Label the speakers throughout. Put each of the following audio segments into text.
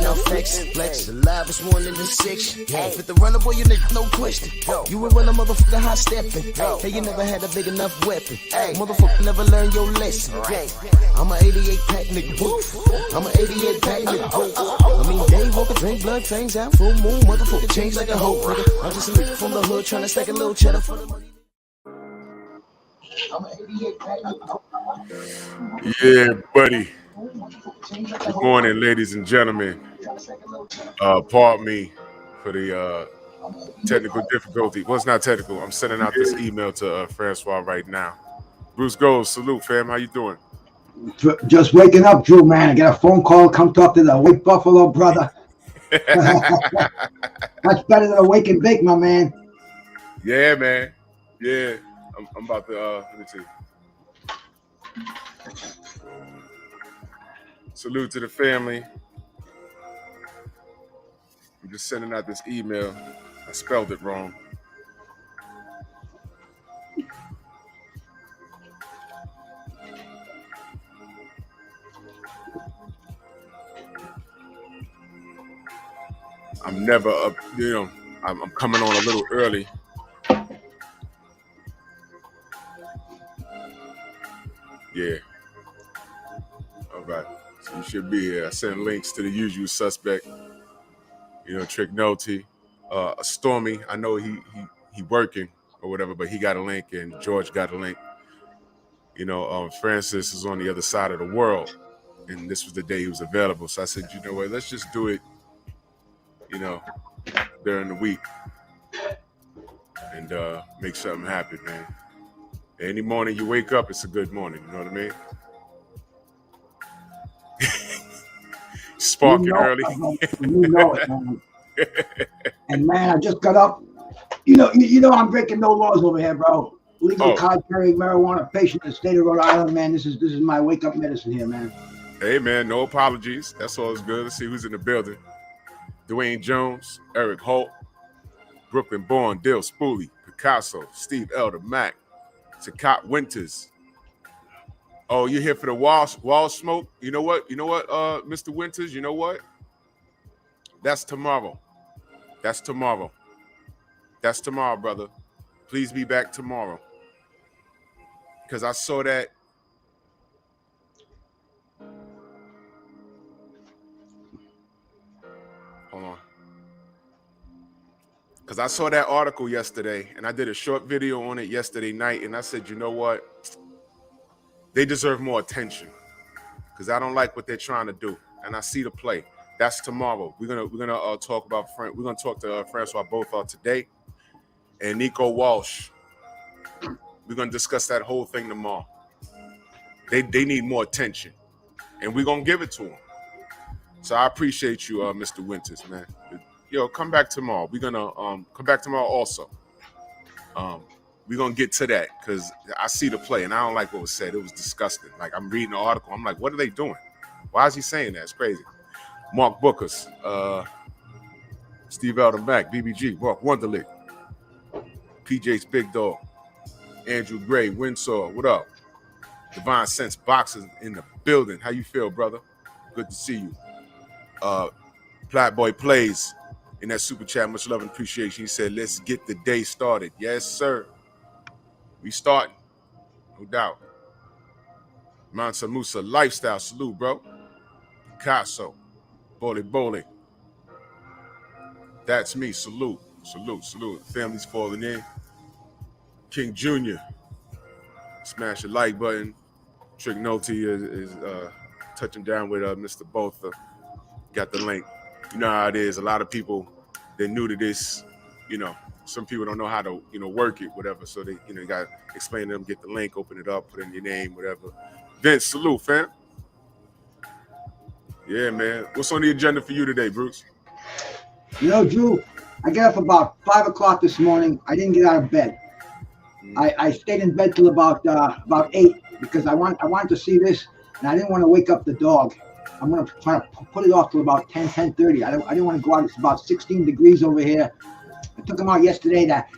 Speaker 1: now flex. Alive is one in the six. With the runner, boy, you nigga, no question. You would run a motherfucker high stepping. Hey, you never had a big enough weapon. Motherfucker never learned your lesson. I'm an 88 pack nigga. I'm an 88 pack nigga. I mean, day walker, drink blood, fangs out, full moon, motherfucker change like a hoe, nigga. I'm just a nigga from the hood trying to stack a little cheddar for the money. I'm an 88 pack nigga.
Speaker 2: Yeah, buddy. Good morning, ladies and gentlemen. Pardon me for the technical difficulty. Well, it's not technical. I'm sending out this email to Francois right now. Bruce Gold, salute, fam. How you doing?
Speaker 3: Just waking up, Drew, man. I got a phone call. Come talk to the White Buffalo brother. Much better than a wake and bake, my man.
Speaker 2: Yeah, man. Yeah. I'm about to, let me see. Salute to the family. I'm just sending out this email. I spelled it wrong. I'm never up, you know, I'm coming on a little early. Yeah. All right. So you should be here. I send links to the usual suspect. You know, Trick Noty, Stormy. I know he working or whatever, but he got a link, and George got a link. You know, Francis is on the other side of the world, and this was the day he was available. So I said, you know what? Let's just do it. You know, during the week, and make something happen, man. Any morning you wake up, it's a good morning. You know what I mean? Sparking early.
Speaker 3: You know it, man. And man, I just got up. You know, I'm breaking no laws over here, bro. Legal card carrying marijuana patient in the state of Rhode Island, man. This is my wake up medicine here, man.
Speaker 2: Hey, man, no apologies. That's all is good. Let's see who's in the building. Dwayne Jones, Eric Holt, Brooklyn Born, Dale Spooley, Picasso, Steve Elder, Mac, Sakat Winters. Oh, you're here for the wall smoke? You know what, Mr. Winters, you know what? That's tomorrow. That's tomorrow, brother. Please be back tomorrow. Because I saw that. Hold on. Because I saw that article yesterday, and I did a short video on it yesterday night, and I said, you know what? They deserve more attention because I don't like what they're trying to do, and I see the play. That's tomorrow. We're gonna talk about we're gonna talk to Francois Botha today, and Nico Walsh. We're gonna discuss that whole thing tomorrow. They need more attention, and we're gonna give it to them. So I appreciate you, Mr. Winters, man. Yo, come back tomorrow. We're gonna come back tomorrow also. We're going to get to that because I see the play, and I don't like what was said. It was disgusting. Like, I'm reading the article. I'm like, what are they doing? Why is he saying that? It's crazy. Mark Bookers, Steve Elder Mac, BBG, Mark Wonderlick, PJ's Big Dog, Andrew Gray, Windsor, what up? Divine Sense Boxers in the building. How you feel, brother? Good to see you. Flatboy Plays in that super chat. Much love and appreciation. He said, let's get the day started. Yes, sir. We starting, no doubt. Mansa Musa Lifestyle, salute, bro. Picasso, Bole. That's me, salute. Family's falling in. King Jr., smash the like button. Trick Noty is touching down with Mr. Botha. Got the link. You know how it is. A lot of people, they're new to this, you know. Some people don't know how to, work it, whatever. So they, you got to explain to them, get the link, open it up, put in your name, whatever. Vince, salute, fam. Yeah, man. What's on the agenda for you today, Bruce?
Speaker 3: Drew, I got up about 5 o'clock this morning. I didn't get out of bed. I stayed in bed till about 8 because I wanted to see this, and I didn't want to wake up the dog. I'm going to try to put it off till about 10:30. I didn't want to go out. It's about 16 degrees over here. I took him out yesterday. That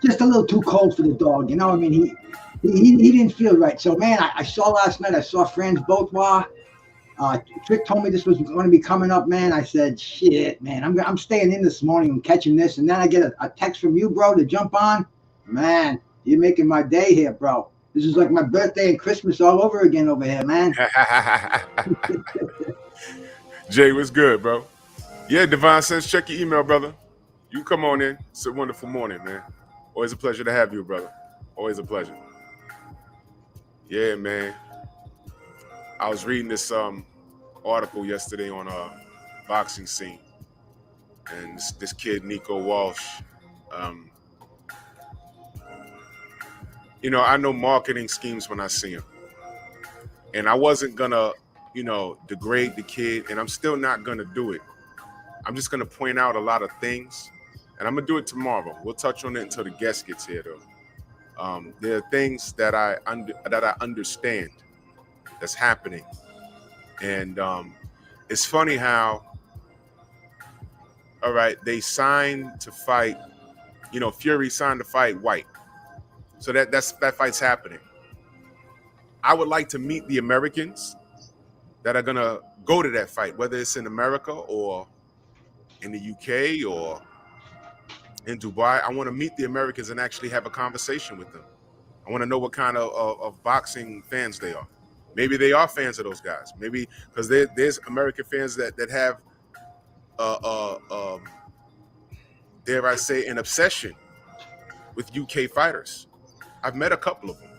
Speaker 3: just a little too cold for the dog. You know, I mean, he didn't feel right. So, man, I saw last night. I saw Frans Botha, Trick told me this was going to be coming up, man. I said, shit, man, I'm staying in this morning and catching this. And then I get a text from you, bro, to jump on. Man, you're making my day here, bro. This is like my birthday and Christmas all over again over here, man.
Speaker 2: Jay, what's good, bro? Yeah, Divine Sense, check your email, brother. You come on in. It's a wonderful morning, man. Always a pleasure to have you, brother. Always a pleasure. Yeah, man. I was reading this article yesterday on a boxing scene, and this kid Nico Walsh. I know marketing schemes when I see them, and I wasn't gonna, degrade the kid, and I'm still not gonna do it. I'm just gonna point out a lot of things, and I'm gonna do it tomorrow. We'll touch on it until the guest gets here, though. There are things that I understand that's happening, and it's funny how, all right, they signed to fight. Fury signed to fight White, so that fight's happening. I would like to meet the Americans that are gonna go to that fight, whether it's in America or in the UK or in Dubai. I want to meet the Americans and actually have a conversation with them. I want to know what kind of boxing fans they are. Maybe they are fans of those guys. Maybe because there's American fans that have, dare I say, an obsession with UK fighters. I've met a couple of them,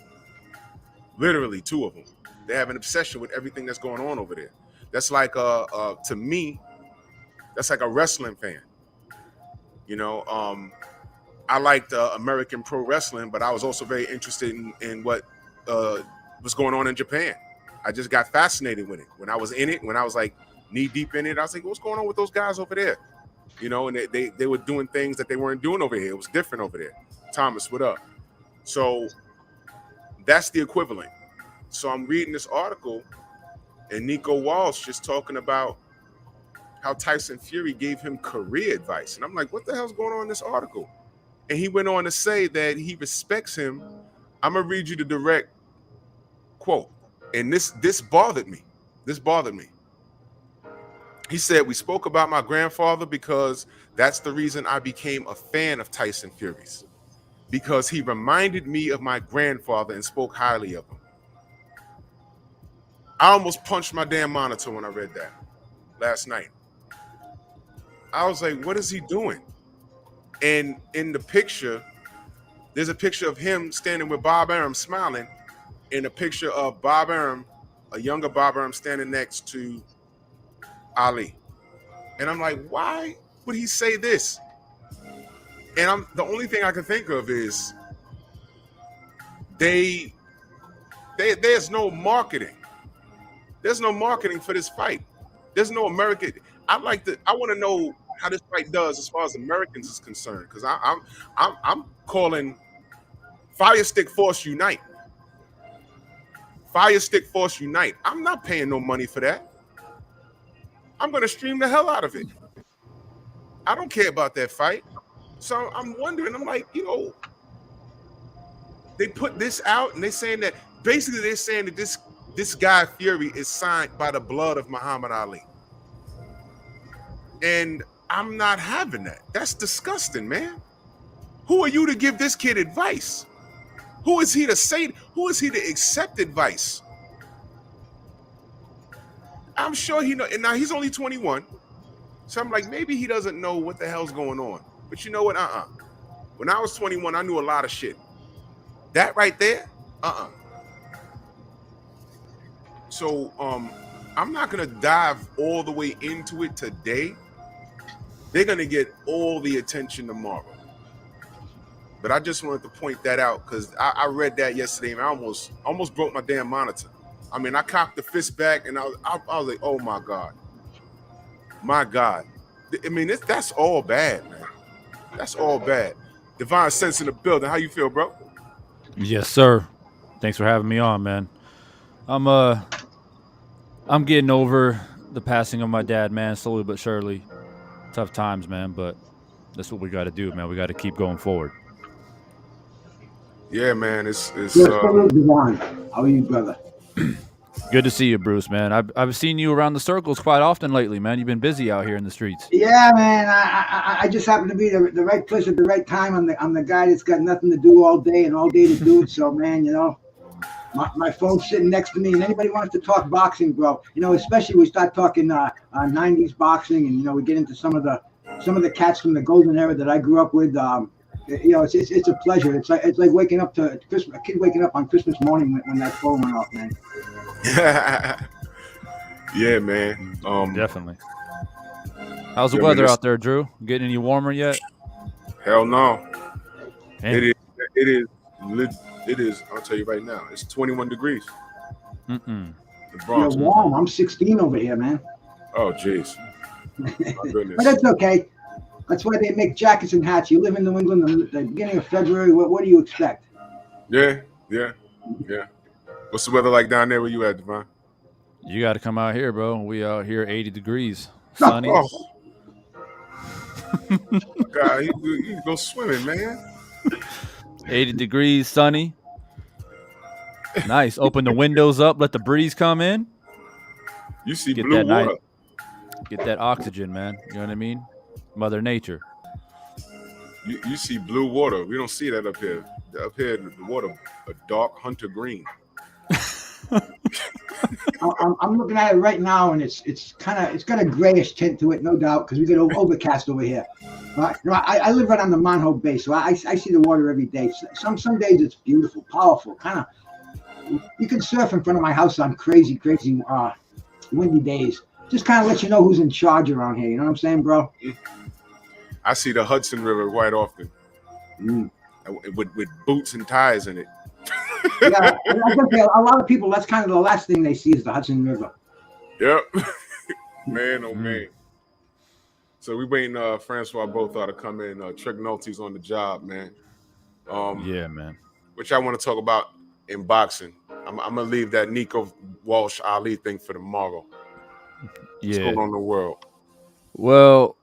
Speaker 2: literally 2 of them. They have an obsession with everything that's going on over there. That's like, to me, that's like a wrestling fan. I liked American pro wrestling, but I was also very interested in what was going on in Japan. I just got fascinated with it. When I was in it, when I was like knee deep in it, I was like, what's going on with those guys over there? And they were doing things that they weren't doing over here. It was different over there. Thomas, what up? So that's the equivalent. So I'm reading this article, and Nico Walsh just talking about how Tyson Fury gave him career advice. And I'm like, what the hell's going on in this article? And he went on to say that he respects him. I'm going to read you the direct quote. And this bothered me. This bothered me. He said, we spoke about my grandfather because that's the reason I became a fan of Tyson Fury's, because he reminded me of my grandfather and spoke highly of him. I almost punched my damn monitor when I read that last night. I was like, what is he doing? And in the picture, there's a picture of him standing with Bob Arum smiling, and a picture of Bob Arum, a younger Bob Arum, standing next to Ali. And I'm like, why would he say this? And the only thing I can think of is there's no marketing. There's no marketing for this fight. There's no American. I want to know how this fight does as far as Americans is concerned, because I'm calling Fire Stick Force Unite. Fire Stick Force Unite. I'm not paying no money for that. I'm going to stream the hell out of it. I don't care about that fight. So I'm wondering, I'm like, they put this out and they're saying that this guy Fury is signed by the blood of Muhammad Ali. And I'm not having that. That's disgusting, man. Who are you to give this kid advice? Who is he to accept advice? I'm sure he know, and now he's only 21. So I'm like, maybe he doesn't know what the hell's going on. But you know what? When I was 21, I knew a lot of shit. That right there, So I'm not gonna dive all the way into it today. They're gonna get all the attention tomorrow. But I just wanted to point that out because I read that yesterday and I almost broke my damn monitor. I mean, I cocked the fist back and I was like, oh my God. My God. I mean, that's all bad, man. That's all bad. Divine Sense in the building. How you feel, bro?
Speaker 4: Yes, sir. Thanks for having me on, man. I'm getting over the passing of my dad, man, slowly but surely. Tough times, man, but that's what we got to do, man. We got to keep going forward.
Speaker 2: Yeah, man. It's
Speaker 3: Divine. How are you, brother?
Speaker 4: Good to see you, Bruce, man. I've seen you around the circles quite often lately, man. You've been busy out here in the streets.
Speaker 3: Yeah, man. I just happen to be the right place at the right time. I'm the guy that's got nothing to do all day and all day to do it. So, man, my phone's sitting next to me, and anybody wants to talk boxing, bro. Especially we start talking 90s boxing, and we get into some of the cats from the golden era that I grew up with. It's a pleasure. It's like waking up to Christmas, a kid waking up on Christmas morning when that phone went off, man.
Speaker 2: Yeah, man.
Speaker 4: Definitely. How's the weather out there, Drew? Getting any warmer yet?
Speaker 2: Hell no.
Speaker 4: Damn.
Speaker 2: It is. I'll tell you right now. It's 21 degrees.
Speaker 3: You're warm. I'm 16 over here, man.
Speaker 2: Oh, jeez. My goodness.
Speaker 3: But that's okay. That's why they make jackets and hats. You live in New England in the beginning of February. What do you expect?
Speaker 2: Yeah. What's the weather like down there where you at, Devon?
Speaker 4: You got to come out here, bro. We out here 80 degrees. Sunny.
Speaker 2: Oh. God, you go swimming, man.
Speaker 4: 80 degrees, sunny. Nice. Open the windows up, let the breeze come in.
Speaker 2: You see
Speaker 4: Get
Speaker 2: blue
Speaker 4: that
Speaker 2: water.
Speaker 4: night. Get that oxygen, man. You know what I mean? Mother Nature.
Speaker 2: You see blue water. We don't see that up here. Up here, the water, a dark hunter green.
Speaker 3: I'm looking at it right now, and it's got a grayish tint to it, no doubt, because we get overcast over here. I live right on the Monhoe Bay, so I see the water every day. Some days it's beautiful, powerful, kind of. You can surf in front of my house on crazy windy days. Just kind of let you know who's in charge around here. You know what I'm saying, bro?
Speaker 2: I see the Hudson River quite often, with boots and ties in it.
Speaker 3: Yeah, I think a lot of people, that's kind of the last thing they see is the Hudson River.
Speaker 2: Yep. Man, oh man. So we waiting Francois Botha to come in. Trick Nolte's on the job, man.
Speaker 4: Yeah, man.
Speaker 2: Which I want to talk about in boxing. I'm gonna leave that Nico Walsh Ali thing for tomorrow. What's going on in the world?
Speaker 4: Well,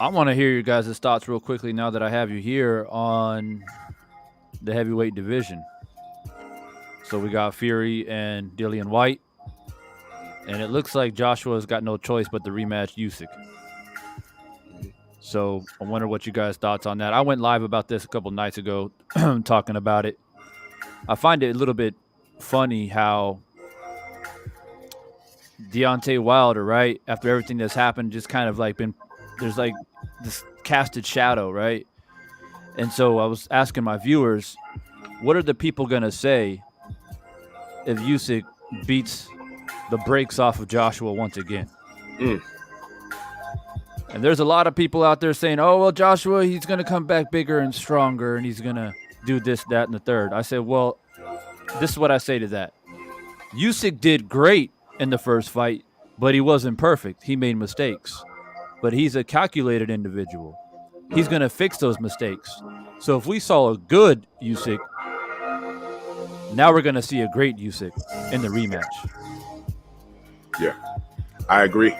Speaker 4: I want to hear your guys' thoughts real quickly now that I have you here on the heavyweight division. So we got Fury and Dillian White. And it looks like Joshua's got no choice but to rematch Usyk. So I wonder what you guys' thoughts on that. I went live about this a couple nights ago talking about it. I find it a little bit funny how Deontay Wilder, right, after everything that's happened, just kind of like there's like this casted shadow, right? And so I was asking my viewers, what are the people going to say if Usyk beats the brakes off of Joshua once again? And there's a lot of people out there saying, oh, well, Joshua, he's going to come back bigger and stronger, and he's going to do this, that, and the third. I said, well, this is what I say to that. Usyk did great in the first fight, but he wasn't perfect. He made mistakes. But he's a calculated individual. He's going to fix those mistakes. So if we saw a good Usyk, now we're going to see a great Usyk in the rematch.
Speaker 2: Yeah, I agree.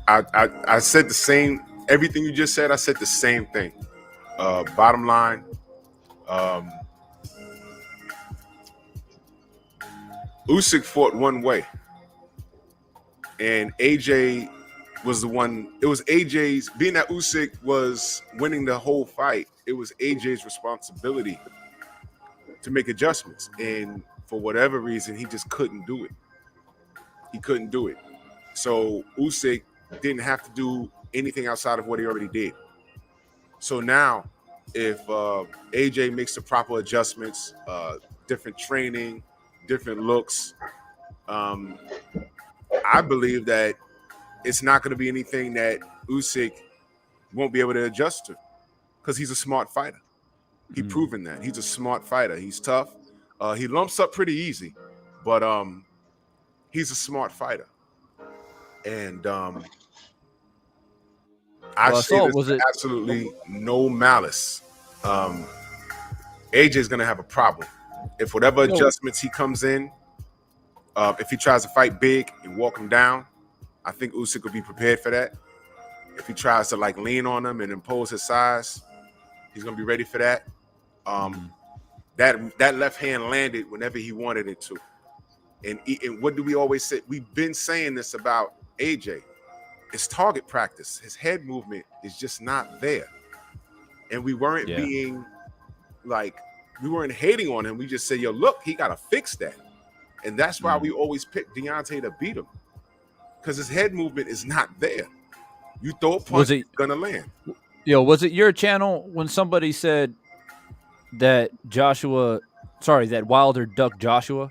Speaker 2: I said the same, everything you just said, I said the same thing. Bottom line, Usyk fought one way. And AJ was the one, it was AJ's, being that Usyk was winning the whole fight, it was AJ's responsibility to make adjustments. And for whatever reason, he just couldn't do it. He couldn't do it. So Usyk didn't have to do anything outside of what he already did. So now, if AJ makes the proper adjustments, different training, different looks, I believe that it's not going to be anything that Usyk won't be able to adjust to, because he's a smart fighter. He's proven that. He's a smart fighter. He's tough. He lumps up pretty easy, but he's a smart fighter. And I say this with absolutely no malice. AJ's going to have a problem. If whatever adjustments he comes in, if he tries to fight big and walk him down, I think Usyk will be prepared for that. If he tries to like lean on him and impose his size, he's going to be ready for that. that left hand landed whenever he wanted it to. And what do we always say? We've been saying this about AJ. It's target practice. His head movement is just not there. And we weren't being like, we weren't hating on him. We just say, yo, look, he got to fix that. And that's why we always pick Deontay to beat him. Because his head movement is not there. You throw a punch, it's going to land.
Speaker 4: Yo, was it your channel when somebody said that Wilder ducked Joshua?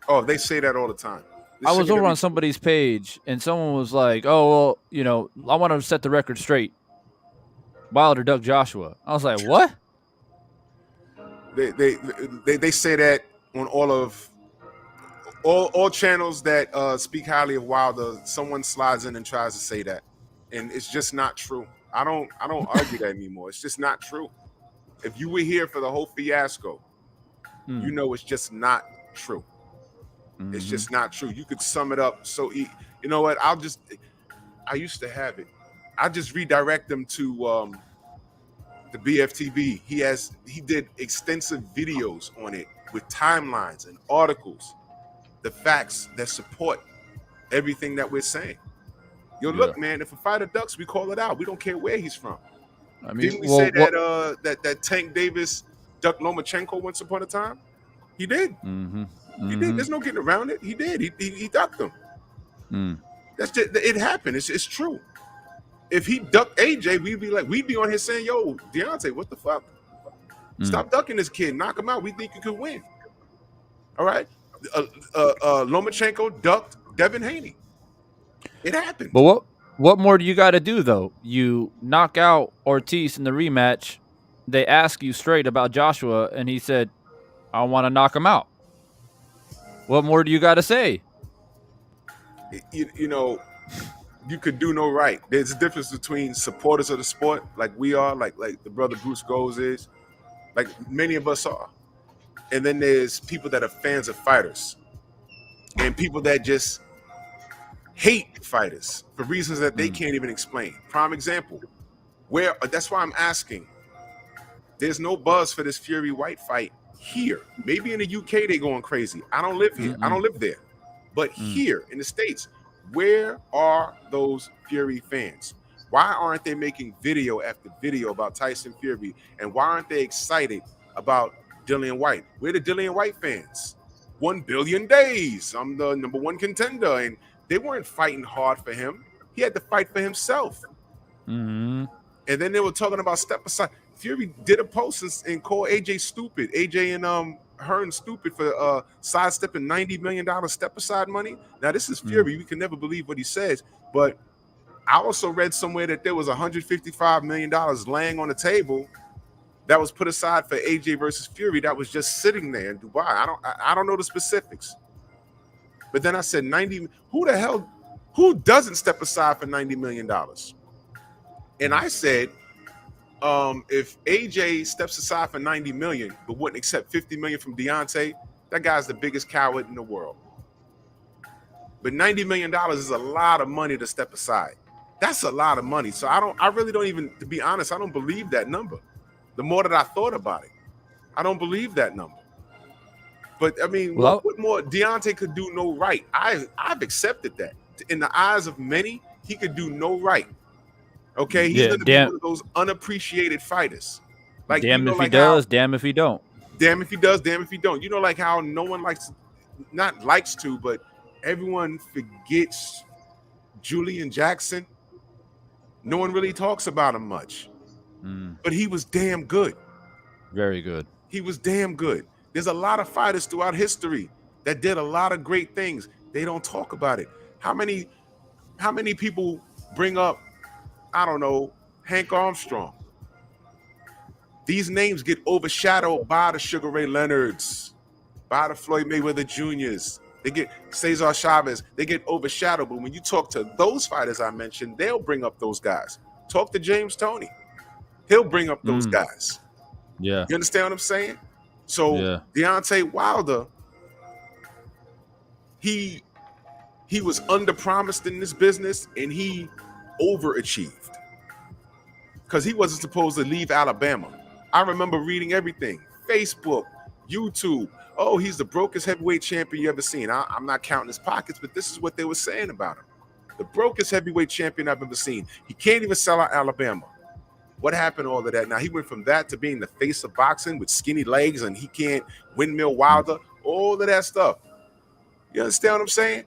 Speaker 2: Oh, they say that all the time.
Speaker 4: I was over on somebody's page, and someone was like, "Oh, well, you know, I want to set the record straight. Wilder ducked Joshua." I was like, "What?"
Speaker 2: They say that on all channels that speak highly of Wilder. Someone slides in and tries to say that, and it's just not true. I don't argue that anymore. It's just not true. If you were here for the whole fiasco, you know it's just not true. It's just not true. You could sum it up. So, you know what? I used to have it. I just redirect them to the BFTV. He did extensive videos on it with timelines and articles, the facts that support everything that we're saying. Yo, look, man, if a fighter ducks, we call it out. We don't care where he's from. I mean, didn't we say that Tank Davis ducked Lomachenko once upon a time? He did. He did. There's no getting around it. He did. He ducked him. That's just, it happened. It's true. If he ducked AJ, we'd be on here saying, "Yo, Deontay, what the fuck? Stop ducking this kid. Knock him out. We think you could win." All right. Lomachenko ducked Devin Haney. It happened.
Speaker 4: But what more do you got to do though? You knock out Ortiz in the rematch. They ask you straight about Joshua, and he said, "I want to knock him out." What more do you got to say?
Speaker 2: You know, you could do no right. There's a difference between supporters of the sport, like we are, like the brother Bruce Goes is, like many of us are. And then there's people that are fans of fighters and people that just hate fighters for reasons that they can't even explain. Prime example, that's why I'm asking. There's no buzz for this Fury White fight here. Maybe in the UK they going crazy. I don't live here. I don't live there. But here in the States, where are those Fury fans? Why aren't they making video after video about Tyson Fury? And why aren't they excited about Dillian White? Where the Dillian White fans? 1 billion days. I'm the #1 contender. And they weren't fighting hard for him. He had to fight for himself. And then they were talking about step aside. Fury did a post and called AJ stupid. AJ and Hearn stupid for sidestepping $90 million step aside money. Now this is Fury. We can never believe what he says. But I also read somewhere that there was $155 million laying on the table that was put aside for AJ versus Fury that was just sitting there in Dubai. I don't know the specifics. But then I said 90. Who doesn't step aside for $90 million? And I said, if AJ steps aside for 90 million, but wouldn't accept 50 million from Deontay, that guy's the biggest coward in the world. But $90 million is a lot of money to step aside. That's a lot of money. So I really don't even, to be honest, I don't believe that number. The more that I thought about it, I don't believe that number. But I mean, what more? Deontay could do no right. I've accepted that. In the eyes of many, he could do no right. Okay, he's gonna be one of those unappreciated fighters. Like,
Speaker 4: damn if he does, damn if he don't.
Speaker 2: Damn if he does, damn if he don't. You know, like how no one likes to, but everyone forgets Julian Jackson. No one really talks about him much. But he was damn good. Very good. He was damn good. There's a lot of fighters throughout history that did a lot of great things. They don't talk about it. How many people bring up, I don't know, Hank Armstrong? These names get overshadowed by the Sugar Ray Leonards, by the Floyd Mayweather Juniors. They get Cesar Chavez. They get overshadowed. But when you talk to those fighters I mentioned, they'll bring up those guys. Talk to James Toney. He'll bring up those guys. Yeah. You understand what I'm saying? So Deontay Wilder, he was underpromised in this business and he overachieved because he wasn't supposed to leave Alabama. I remember reading everything. Facebook, YouTube. Oh, he's the brokest heavyweight champion you ever seen. I'm not counting his pockets, but this is what they were saying about him. The brokest heavyweight champion I've ever seen. He can't even sell out Alabama. What happened to all of that? Now, he went from that to being the face of boxing with skinny legs, and he can't windmill Wilder, all of that stuff. You understand what I'm saying?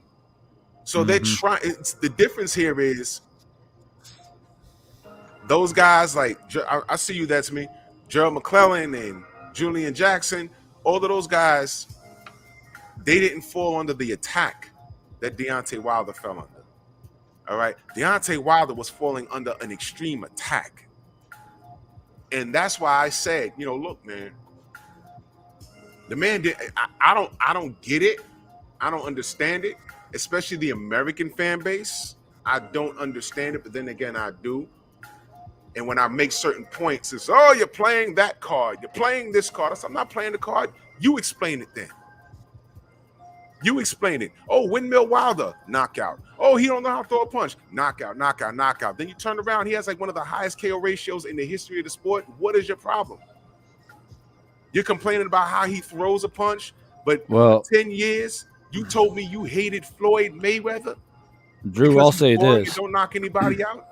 Speaker 2: So they're trying. The difference here is those guys like, I see you, that's me, Gerald McClellan and Julian Jackson, all of those guys, they didn't fall under the attack that Deontay Wilder fell under. All right? Deontay Wilder was falling under an extreme attack. And that's why I said, look, man, the man did. I don't get it. I don't understand it, especially the American fan base. I don't understand it, but then again, I do. And when I make certain points, it's, oh, you're playing that card. You're playing this card. I said, I'm not playing the card. You explain it then. You explain it. Oh, windmill Wilder, knockout. Oh, he don't know how to throw a punch. Knockout, knockout, knockout. Then you turn around, he has like one of the highest KO ratios in the history of the sport. What is your problem? You're complaining about how he throws a punch, but for 10 years, you told me you hated Floyd Mayweather?
Speaker 4: Drew, I'll say this.
Speaker 2: You don't knock anybody out?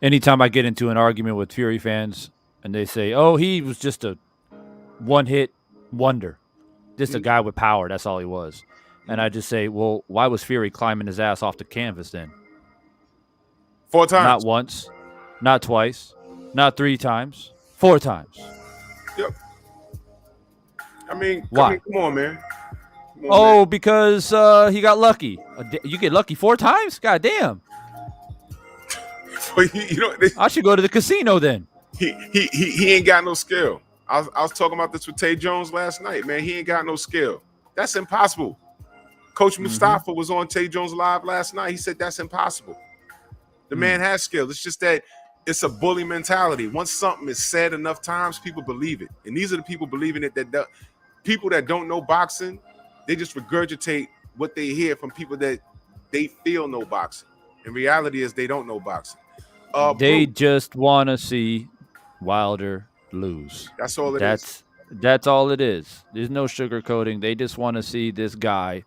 Speaker 4: Anytime I get into an argument with Fury fans and they say, oh, he was just a one-hit wonder. Just a guy with power. That's all he was. And I just say, well, why was Fury climbing his ass off the canvas then?
Speaker 2: 4 times.
Speaker 4: Not once. Not twice. Not 3 times. 4 times.
Speaker 2: Yep. I mean,
Speaker 4: why?
Speaker 2: Come on, man.
Speaker 4: Man. Because he got lucky. You get lucky 4 times? God damn. I should go to the casino then.
Speaker 2: He ain't got no skill. I was talking about this with Tay Jones last night, man. He ain't got no skill. That's impossible. Coach Mustafa was on Tay Jones Live last night. He said that's impossible. The man has skill. It's just that it's a bully mentality. Once something is said enough times, people believe it. And these are the people believing it that people that don't know boxing, they just regurgitate what they hear from people that they feel know boxing. And reality is they don't know boxing.
Speaker 4: They just want to see Wilder lose.
Speaker 2: That's all it is.
Speaker 4: That's all it is. There's no sugarcoating. They just want to see this guy.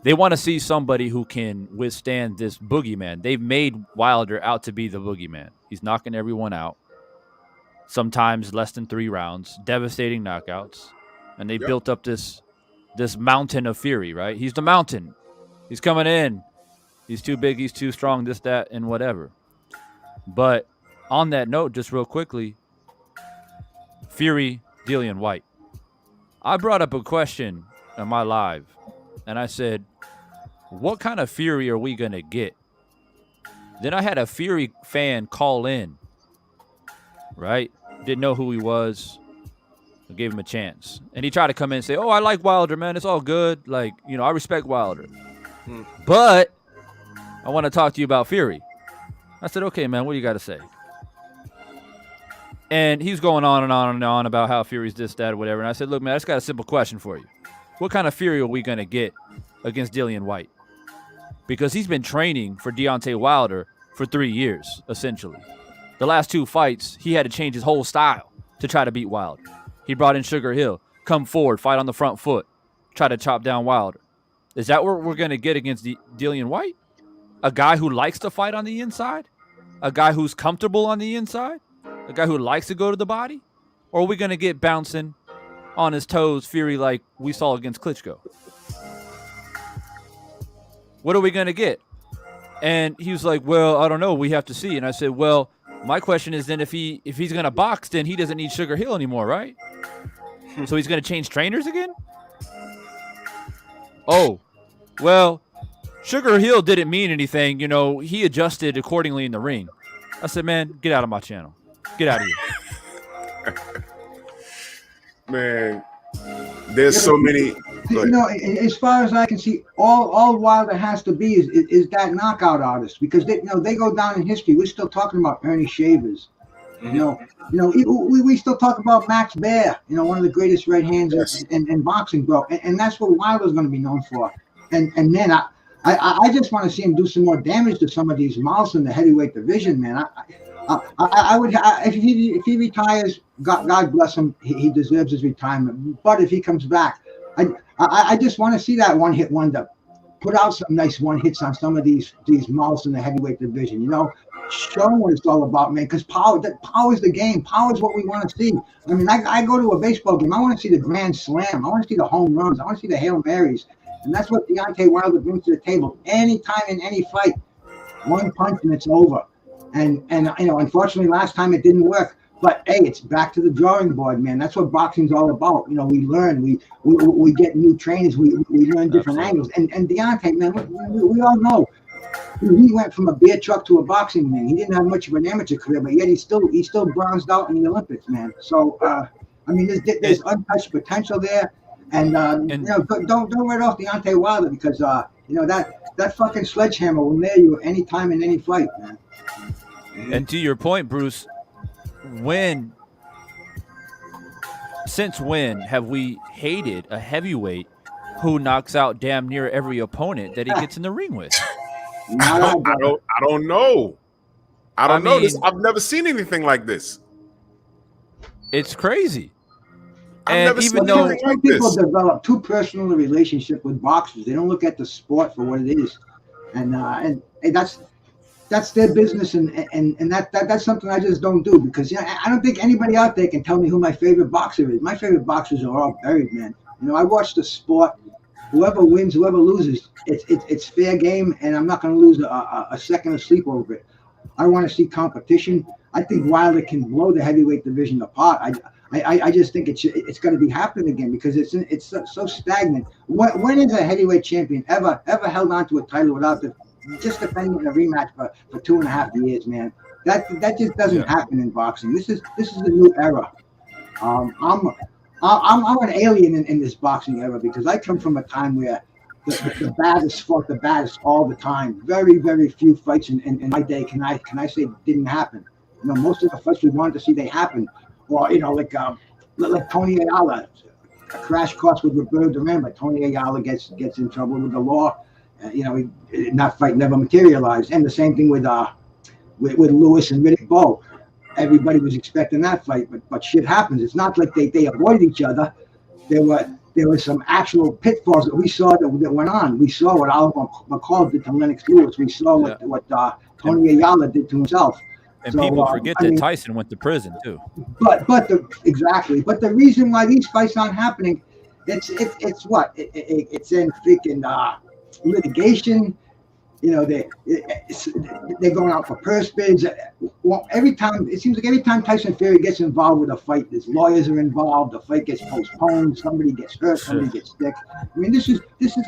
Speaker 4: They want to see somebody who can withstand this boogeyman. They've made Wilder out to be the boogeyman. He's knocking everyone out. Sometimes less than 3 rounds. Devastating knockouts. And they built up this mountain of fury, right? He's the mountain. He's coming in. He's too big. He's too strong. This, that, and whatever. But on that note, just real quickly, Fury, Dillian White. I brought up a question on my live, and I said, what kind of Fury are we going to get? Then I had a Fury fan call in, right? Didn't know who he was. I gave him a chance. And he tried to come in and say, oh, I like Wilder, man. It's all good. Like, I respect Wilder. But I want to talk to you about Fury. I said, okay, man, what do you got to say? And he's going on and on and on about how Fury's this, that, or whatever. And I said, look, man, I just got a simple question for you. What kind of Fury are we going to get against Dillian White? Because he's been training for Deontay Wilder for 3 years, essentially. The last 2 fights, he had to change his whole style to try to beat Wilder. He brought in Sugar Hill, come forward, fight on the front foot, try to chop down Wilder. Is that what we're going to get against Dillian White? A guy who likes to fight on the inside? A guy who's comfortable on the inside? A guy who likes to go to the body? Or are we going to get bouncing on his toes Fury like we saw against Klitschko? What are we going to get? And he was like, well, I don't know. We have to see. And I said, well, my question is then if he's going to box, then he doesn't need Sugar Hill anymore, right? So he's going to change trainers again? Oh, well, Sugar Hill didn't mean anything. He adjusted accordingly in the ring. I said, man, get out of my channel. Get out of here.
Speaker 2: Man, there's so many.
Speaker 3: As far as I can see, all Wilder has to be is that knockout artist, because they go down in history. We're still talking about Ernie Shavers. We still talk about Max Baer. One of the greatest right hands in boxing, bro. And that's what Wilder's going to be known for. And then I just want to see him do some more damage to some of these mouths in the heavyweight division, man. I would if he retires, God bless him. He deserves his retirement. But if he comes back, I just want to see that one-hit wonder. Put out some nice one hits on some of these mouths in the heavyweight division. You know, show them what it's all about, man. Because power is the game. Power is what we want to see. I mean, I go to a baseball game. I want to see the grand slam. I want to see the home runs. I want to see the Hail Marys. And that's what Deontay Wilder brings to the table. Anytime in any fight, one punch and it's over. And you know, unfortunately, last time it didn't work. But hey, it's back to the drawing board, man. That's what boxing's all about. You know, we learn, we get new trainers, we learn different angles. And Deontay, man, we all know he went from a beer truck to a boxing ring. He didn't have much of an amateur career, but yet he still bronzed out in the Olympics, man. So I mean, there's untouched potential there. And you know, don't write off Deontay Wilder because you know that fucking sledgehammer will nail you anytime in any fight, man.
Speaker 4: And to your point, Bruce, since when have we hated a heavyweight who knocks out damn near every opponent that he gets in the ring with?
Speaker 2: I don't know. I don't know. I've never seen anything like this.
Speaker 4: It's crazy.
Speaker 2: I've never seen anything like this.
Speaker 3: People develop too personal a relationship with boxers. They don't look at the sport for what it is, and that's their business, and that's something I just don't do because you know, I don't think anybody out there can tell me who my favorite boxer is. My favorite boxers are all buried, man. You know, I watch the sport. Whoever wins, whoever loses, it's fair game, and I'm not going to lose a second of sleep over it. I want to see competition. I think Wilder can blow the heavyweight division apart. I just think it's going to be happening again because it's so stagnant. When is a heavyweight champion ever held on to a title without just defending a rematch for 2.5 years, man? That just doesn't happen in boxing. This is a new era. I'm an alien in this boxing era because I come from a time where the baddest fought the baddest all the time. Very, very few fights in my day can I say didn't happen. You know, most of the fights we wanted to see they happen. Or you know, like Tony Ayala, a crash course with Roberto Duran, but Tony Ayala gets in trouble with the law. You know, that fight never materialized. And the same thing with Lewis and Riddick Bowe. Everybody was expecting that fight, but shit happens. It's not like they avoided each other. There were some actual pitfalls that we saw that went on. We saw what Oliver McCall did to Lennox Lewis. We saw what Tony Ayala did to himself.
Speaker 4: And people forget that Tyson went to prison too.
Speaker 3: But the reason why these fights aren't happening, it's in freaking litigation. You know, they're going out for purse bids. Well, it seems like every time Tyson Fury gets involved with a fight, his lawyers are involved. The fight gets postponed. Somebody gets hurt. Somebody gets sick. I mean, this is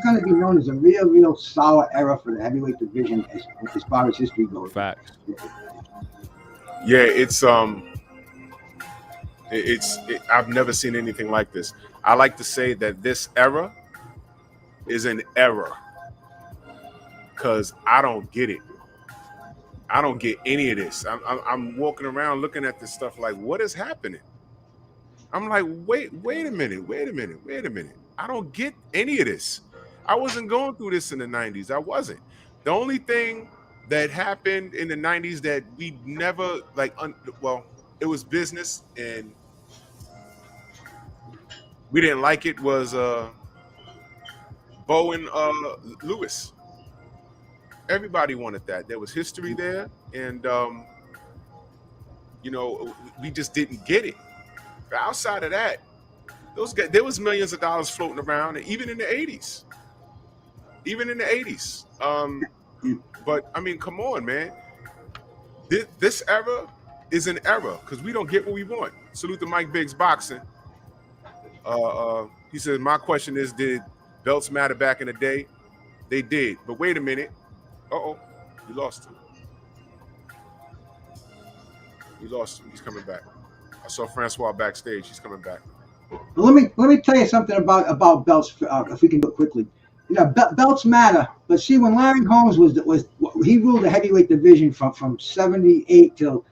Speaker 3: going to be known as a real sour era for the heavyweight division as far as history goes.
Speaker 4: Facts.
Speaker 2: Yeah, I've never seen anything like this. I like to say that this era is an error because I don't get it. I don't get any of this. I'm walking around looking at this stuff like, what is happening? I'm like, wait a minute. I don't get any of this. I wasn't going through this in the 90s. I wasn't. The only thing that happened in the 90s that we never it was business and we didn't like it was Bowe and Lewis. Everybody wanted that. There was history there, and you know, we just didn't get it. But outside of that, there was millions of dollars floating around, even in the 80s. But I mean, come on, man. This era is an era because we don't get what we want. Salute to Mike Biggs Boxing. He says, my question is, did belts matter back in the day? They did. But wait a minute. Uh-oh. You lost him. He's coming back. I saw Francois backstage. He's coming back.
Speaker 3: Let me tell you something about belts. If we can do it quickly. You know, belts matter, but see, when Larry Holmes he ruled the heavyweight division from 78 till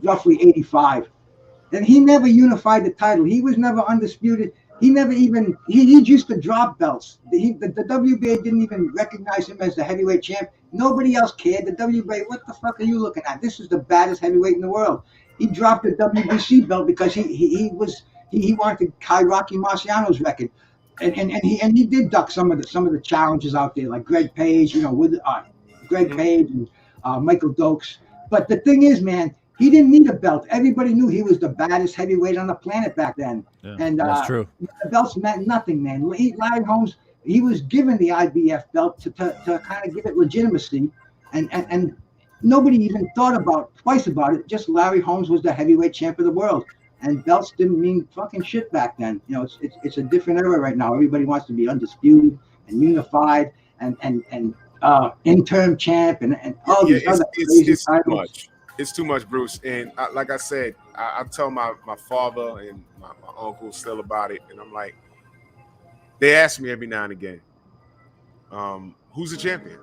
Speaker 3: roughly 85, and he never unified the title. He was never undisputed. he never even he used to drop belts. The WBA didn't even recognize him as the heavyweight champ. Nobody else cared. The WBA, what the fuck are you looking at? This is the baddest heavyweight in the world. He dropped the WBC belt because he wanted to tie Rocky Marciano's record. And he did duck some of the challenges out there, like Greg Page, with Greg Page and Michael Dokes. But the thing is, man, he didn't need a belt. Everybody knew he was the baddest heavyweight on the planet back then.
Speaker 4: Yeah,
Speaker 3: and
Speaker 4: that's true.
Speaker 3: The belts meant nothing, man. Larry Holmes, he was given the IBF belt to kind of give it legitimacy, and nobody even thought twice about it. Just Larry Holmes was the heavyweight champ of the world. And belts didn't mean fucking shit back then. It's a different era right now. Everybody wants to be undisputed and unified and interim champ and all these other crazy titles.
Speaker 2: It's too much, Bruce. And like I said, I tell my father and my uncle still about it. And I'm like, they ask me every now and again, who's the champion?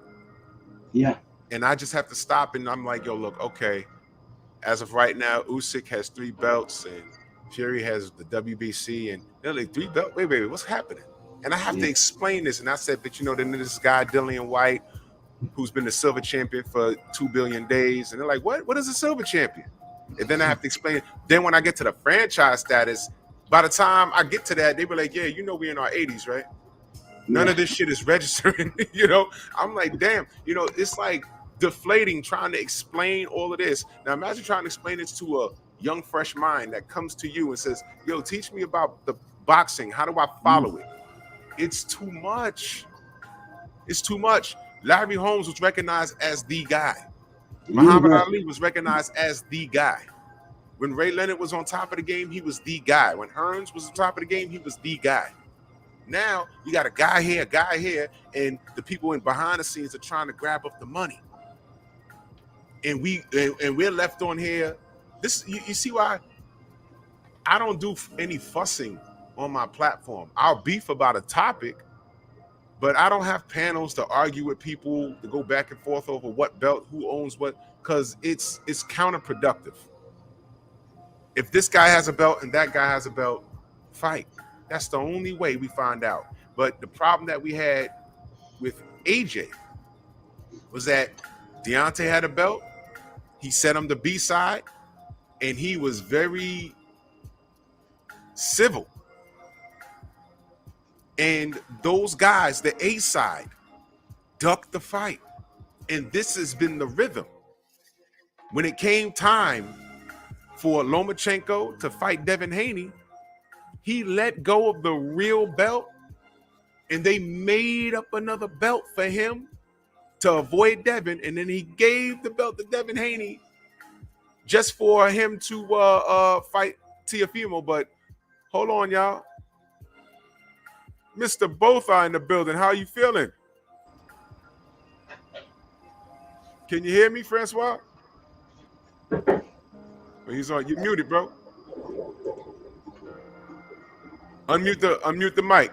Speaker 3: Yeah.
Speaker 2: And I just have to stop and I'm like, yo, look, okay. As of right now, Usyk has 3 belts and Fury has the WBC and they're like 3 belts. Wait, what's happening? And I have to explain this. And I said, but then this guy, Dillian White, who's been the silver champion for 2 billion days. And they're like, what is a silver champion? And then I have to explain it. Then when I get to the franchise status, by the time I get to that, they were like, yeah, we're in our 80s, right? None of this shit is registering, I'm like, damn, it's like deflating trying to explain all of this. Now imagine trying to explain this to a young, fresh mind that comes to you and says, yo, teach me about the boxing. How do I follow it? It's too much. It's too much. Larry Holmes was recognized as the guy. Muhammad Ali was recognized as the guy. When Ray Leonard was on top of the game, he was the guy. When Hearns was on top of the game, he was the guy. Now you got a guy here, and the people behind the scenes are trying to grab up the money. And we're left on here. This you see why I don't do any fussing on my platform. I'll beef about a topic, but I don't have panels to argue with people to go back and forth over what belt, who owns what, because it's counterproductive. If this guy has a belt and that guy has a belt, fight. That's the only way we find out. But the problem that we had with AJ was that Deontay had a belt. He set him the B side, and he was very civil. And those guys, the A side, ducked the fight. And this has been the rhythm. When it came time for Lomachenko to fight Devin Haney, he let go of the real belt, and they made up another belt for him to avoid Devin, and then he gave the belt to Devin Haney just for him to fight Teofimo. But hold on, y'all. Mr. Botha in the building. How you feeling? Can you hear me, Francois? Oh, he's on. You muted, bro. Unmute the mic.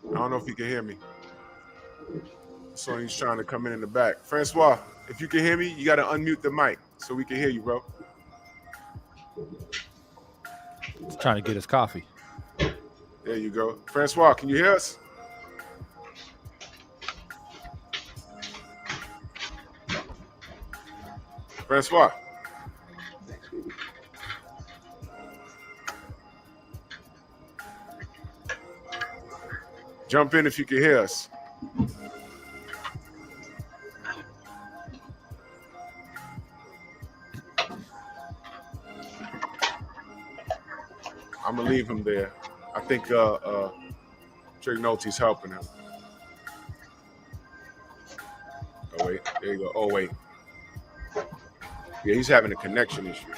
Speaker 2: I don't know if you can hear me. So he's trying to come in the back. Francois, if you can hear me, you got to unmute the mic so we can hear you, bro.
Speaker 4: He's trying to get his coffee.
Speaker 2: There you go. Francois, can you hear us? Francois. Jump in if you can hear us. I'm gonna leave him there. I think Trignolti's helping him. Oh wait, there you go. Oh wait. Yeah, he's having a connection issue.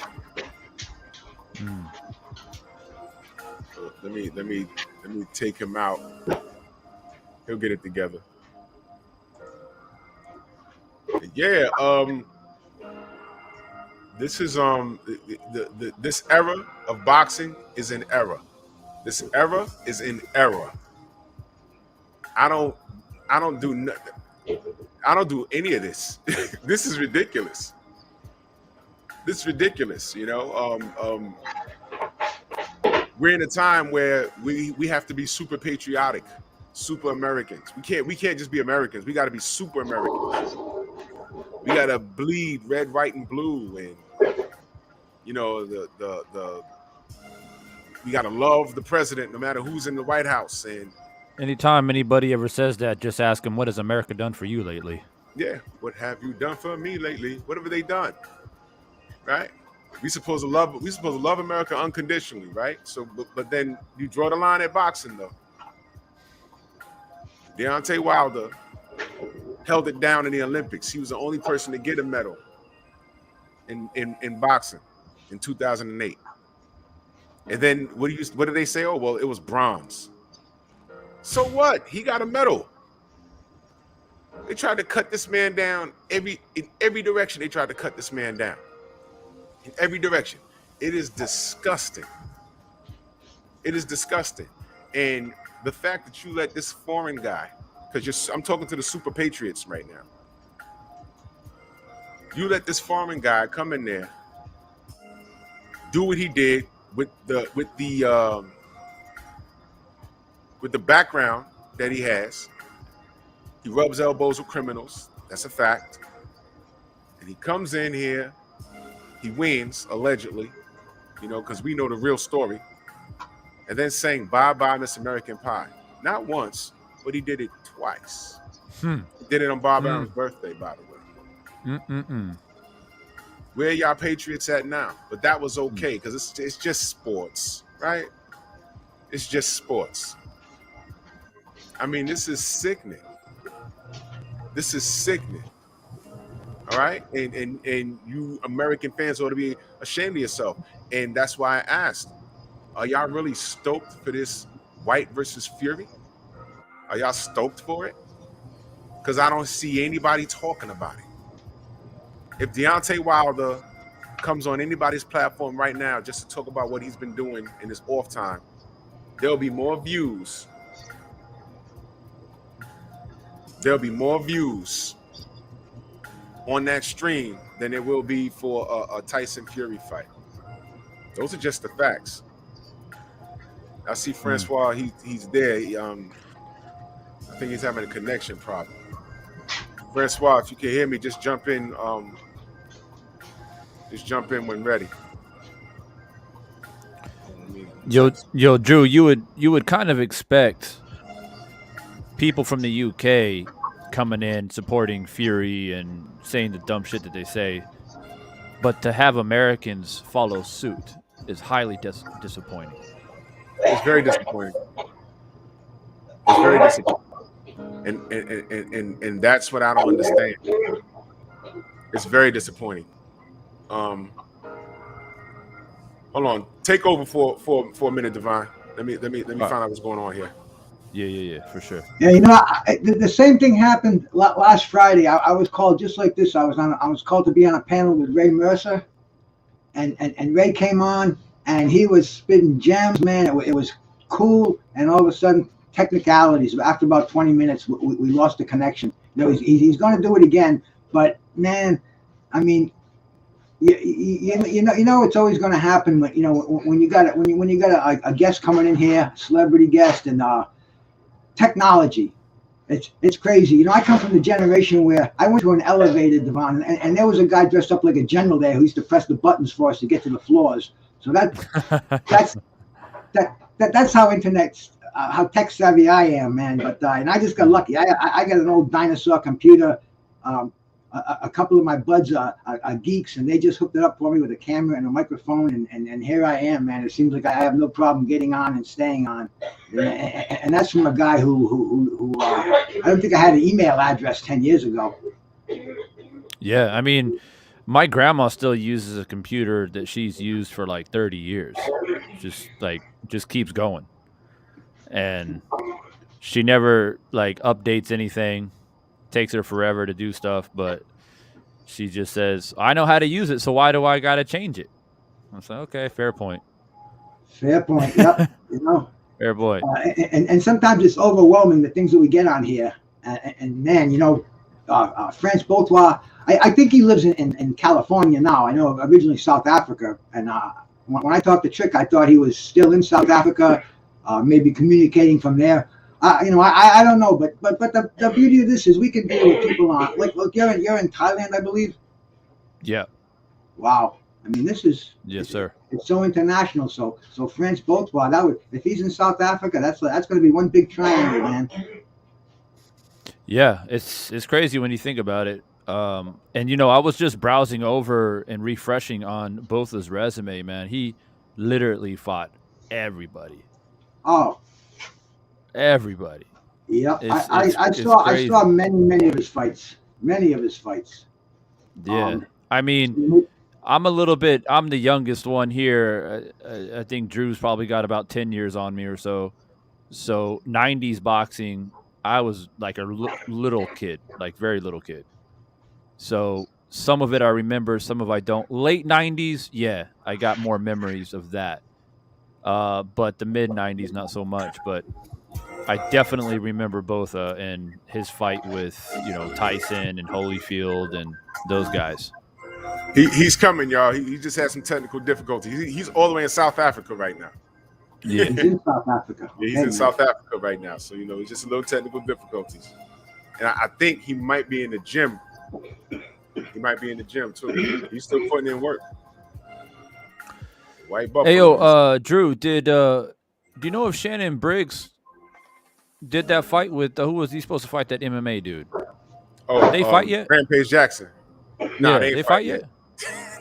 Speaker 2: So let me take him out. He'll get it together. Yeah, this is this era of boxing is an era. This era is an era. I don't do nothing. I don't do any of this. This is ridiculous. This is ridiculous, you know. we're in a time where we have to be super patriotic, super Americans. We can't just be Americans. We got to be super Americans. We got to bleed red, white, and blue, and we got to love the president no matter who's in the White House. And
Speaker 4: anytime anybody ever says that, just ask them, what has America done for you lately?
Speaker 2: yeah, what have you done for me lately? What have they done? Right? We supposed to love America unconditionally, right? So, but then you draw the line at boxing, though. Deontay Wilder held it down in the Olympics. He was the only person to get a medal in boxing in 2008. And then what did they say? Oh, well, it was bronze. So what? He got a medal. They tried to cut this man down in every direction. They tried to cut this man down in every direction. It is disgusting. It is disgusting. And the fact that you let this foreign guy, because I'm talking to the super patriots right now. You let this foreign guy come in there, do what he did with the background that he has. He rubs elbows with criminals. That's a fact. And he comes in here. He wins, allegedly, because we know the real story. And then saying, bye-bye, Miss American Pie. Not once, but he did it twice. He did it on Bob Aaron's birthday, by the way. Where y'all Patriots at now? But that was okay, because it's just sports, right? It's just sports. I mean, this is sickening. This is sickening. All right? And you American fans ought to be ashamed of yourself. And that's why I asked, are y'all really stoked for this White versus Fury? Are y'all stoked for it? Because I don't see anybody talking about it. If Deontay Wilder comes on anybody's platform right now just to talk about what he's been doing in his off time, there'll be more views. There'll be more views on that stream than there will be for a Tyson Fury fight. Those are just the facts. I see Francois, he's there. I think he's having a connection problem. Francois, if you can hear me, just jump in. Just jump in when ready.
Speaker 4: Yo, Drew, you would kind of expect people from the UK coming in supporting Fury and saying the dumb shit that they say, but to have Americans follow suit is highly disappointing.
Speaker 2: It's very disappointing. It's very disappointing. And that's what I don't understand. It's very disappointing. Hold on. Take over for a minute, Divine. Let me find out what's going on here.
Speaker 4: Yeah, for sure.
Speaker 3: Yeah, the same thing happened last Friday. I was called just like this. I was called to be on a panel with Ray Mercer, and Ray came on and he was spitting gems, man. It was cool, and all of a sudden, technicalities. After about 20 minutes, we lost the connection. He's going to do it again, but man, I mean, it's always going to happen. When you got a guest coming in here, celebrity guest, and technology. It's crazy. I come from the generation where I went to an elevator, Devon, and there was a guy dressed up like a general there who used to press the buttons for us to get to the floors. So that's how tech savvy I am, man. But and I just got lucky. I got an old dinosaur computer. A couple of my buds are geeks, and they just hooked it up for me with a camera and a microphone, and here I am, man. It seems like I have no problem getting on and staying on, and that's from a guy who I don't think I had an email address 10 years ago.
Speaker 4: Yeah, I mean, my grandma still uses a computer that she's used for like 30 years. Just keeps going, and she never updates anything. Takes her forever to do stuff, but she just says, I know how to use it, so why do I gotta change it? I said, okay, fair point.
Speaker 3: Yep.
Speaker 4: Fair point.
Speaker 3: And sometimes it's overwhelming, the things that we get on here. And man, Frans Botha, I think he lives in California now. I know originally South Africa, and when I talked to Trick, I thought he was still in South Africa, maybe communicating from there. I don't know, but the beauty of this is we can deal with people on like look, you're in Thailand, I believe.
Speaker 4: Yeah.
Speaker 3: Wow. I mean, this is
Speaker 4: Yes, sir.
Speaker 3: It's so international. So Frans Botha, that would if he's in South Africa, that's going to be one big triangle, man.
Speaker 4: Yeah, it's crazy when you think about it. And I was just browsing over and refreshing on Botha's resume, man. He literally fought everybody.
Speaker 3: Oh,
Speaker 4: everybody.
Speaker 3: Yeah, I saw many of his fights. Many of his fights.
Speaker 4: Yeah, I mean, I'm the youngest one here. I think Drew's probably got about 10 years on me or so. So 90s boxing, I was like a little kid, like very little kid. So some of it I remember, some of I don't. Late 90s, yeah, I got more memories of that. But the mid 90s, not so much. But I definitely remember Botha and his fight with, Tyson and Holyfield and those guys.
Speaker 2: He's coming, y'all. He just had some technical difficulties. He's all the way in South Africa right now.
Speaker 3: Yeah, he's in South Africa.
Speaker 2: Yeah, he's in South Africa right now. So, it's just a little technical difficulties. And I think he might be in the gym. He might be in the gym, too. He's still putting in work. White Buffalo.
Speaker 4: Hey, yo, Drew, do you know if Shannon Briggs did that fight with, who was he supposed to fight, that MMA dude?
Speaker 2: Oh,
Speaker 4: did they fight yet?
Speaker 2: Rampage Jackson.
Speaker 4: No, they fight yet?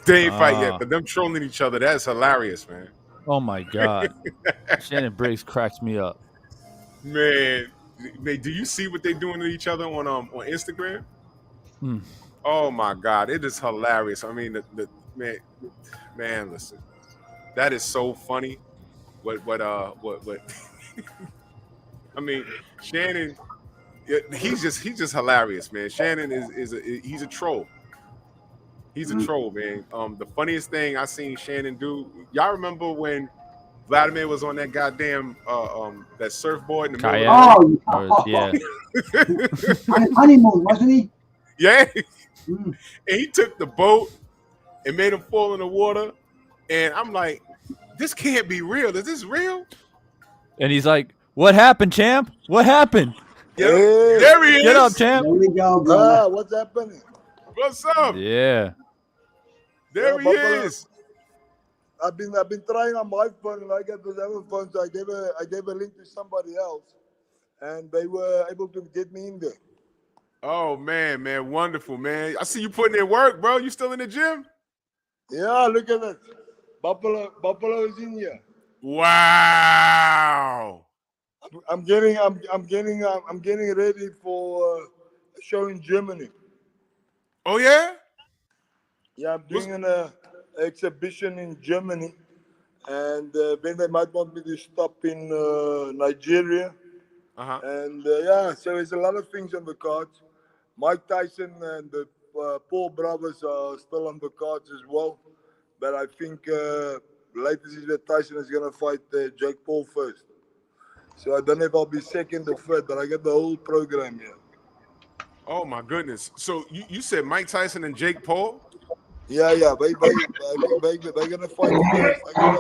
Speaker 2: They ain't fight yet, but them trolling each other, that's hilarious, man.
Speaker 4: Oh, my God. Shannon Briggs cracks me up.
Speaker 2: Man, do you see what they're doing to each other on Instagram? Oh, my God. It is hilarious. I mean, the man, listen. That is so funny. What I mean, Shannon, he's just hilarious, man. Shannon he's a troll. He's a troll, man. The funniest thing I seen Shannon do, y'all remember when Vladimir was on that goddamn that surfboard in the middle?
Speaker 3: Oh,
Speaker 4: yeah.
Speaker 3: Honeymoon, wasn't he?
Speaker 2: Yeah. And he took the boat and made him fall in the water. And I'm like, this can't be real. Is this real?
Speaker 4: And he's like, what happened, champ? What happened?
Speaker 2: Yeah, there he is.
Speaker 4: Get up, champ.
Speaker 3: There we go, bro.
Speaker 5: What's happening?
Speaker 2: What's up?
Speaker 4: Yeah.
Speaker 2: There he is.
Speaker 5: I've been trying on my phone and I got this other phone, so I gave a link to somebody else, and they were able to get me in there.
Speaker 2: Oh man, wonderful, man. I see you putting in work, bro. You still in the gym?
Speaker 5: Yeah, look at that. Buffalo is in here.
Speaker 2: Wow.
Speaker 5: I'm getting ready for a show in Germany.
Speaker 2: Oh yeah?
Speaker 5: Yeah, I'm doing an exhibition in Germany, and then they might want me to stop in Nigeria. And so there's a lot of things on the cards. Mike Tyson and the Paul brothers are still on the cards as well, but I think latest is that Tyson is going to fight Jake Paul first. So I don't know if I'll be second or third, but I got the whole program here.
Speaker 2: Oh my goodness! So you said Mike Tyson and Jake Paul?
Speaker 5: Yeah. They're gonna fight first. I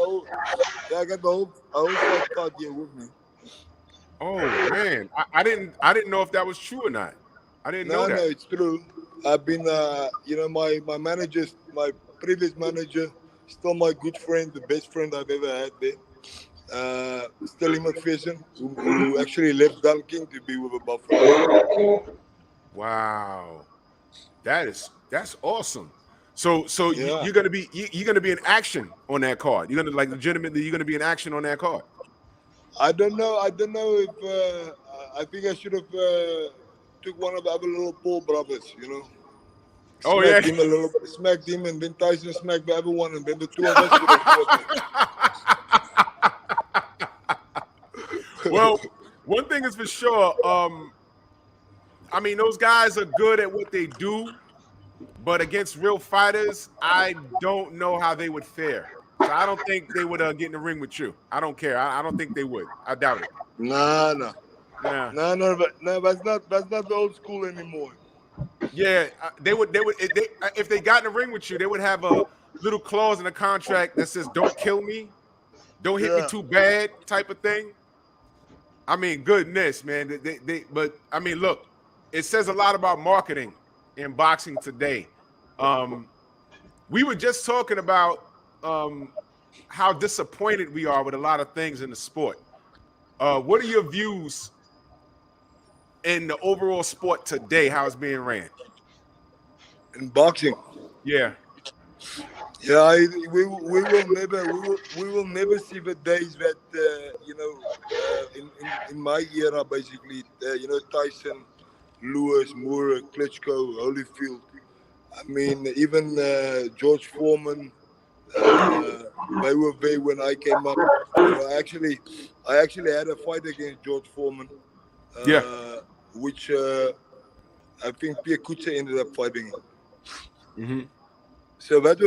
Speaker 5: got the whole fight card here with me.
Speaker 2: Oh man, I didn't know if that was true or not. I didn't know that.
Speaker 5: No, it's true. I've been, my manager, my previous manager, still my good friend, the best friend I've ever had there. Stelly McPherson, who actually left Duncan to be with a Buffalo.
Speaker 2: Wow, that's awesome. So
Speaker 5: yeah.
Speaker 2: you're gonna be in action on that card. You're gonna legitimately be in action on that card.
Speaker 5: I don't know if I think I should have took one of the other little Paul brothers, Smacked him a little bit, smacked him, and then Tyson smacked the other one, and then the two of us would have
Speaker 2: Well, one thing is for sure. I mean, those guys are good at what they do, but against real fighters, I don't know how they would fare. So I don't think they would get in the ring with you. I don't care. I don't think they would. I doubt it.
Speaker 5: No. That's not the old school anymore.
Speaker 2: Yeah, they would. If they got in the ring with you, they would have little clause in the contract that says "Don't kill me, don't hit me too bad" type of thing. I mean, goodness, man. But I mean, look, it says a lot about marketing in boxing today. We were just talking about how disappointed we are with a lot of things in the sport. What are your views in the overall sport today? How it's being ran
Speaker 5: in boxing?
Speaker 2: Yeah.
Speaker 5: Yeah, we will never see the days that in my era, basically, Tyson, Lewis, Moore, Klitschko, Holyfield. I mean, even George Foreman. They were there when I came up. I actually had a fight against George Foreman. Which I think Pierre Kutze ended up fighting.
Speaker 2: Mm-hmm.
Speaker 5: So that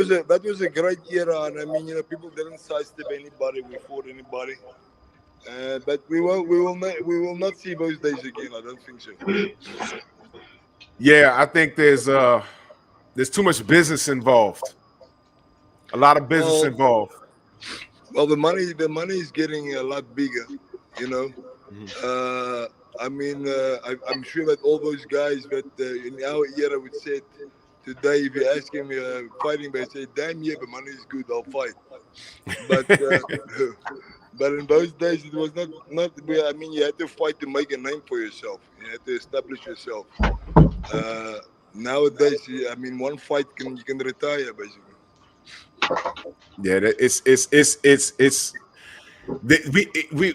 Speaker 5: was a great era, and I mean, people didn't sidestep anybody, we fought anybody, but we will not see those days again. I don't think so.
Speaker 2: Yeah, I think there's too much business involved. A lot of business involved.
Speaker 5: Well, the money is getting a lot bigger, I mean, I'm sure that all those guys that in our era would say today, if you ask him fighting, they say, "Damn, yeah, the money is good, I'll fight." But in those days, it was not. I mean, you had to fight to make a name for yourself. You had to establish yourself. Nowadays, I mean, one fight you can retire basically.
Speaker 2: Yeah,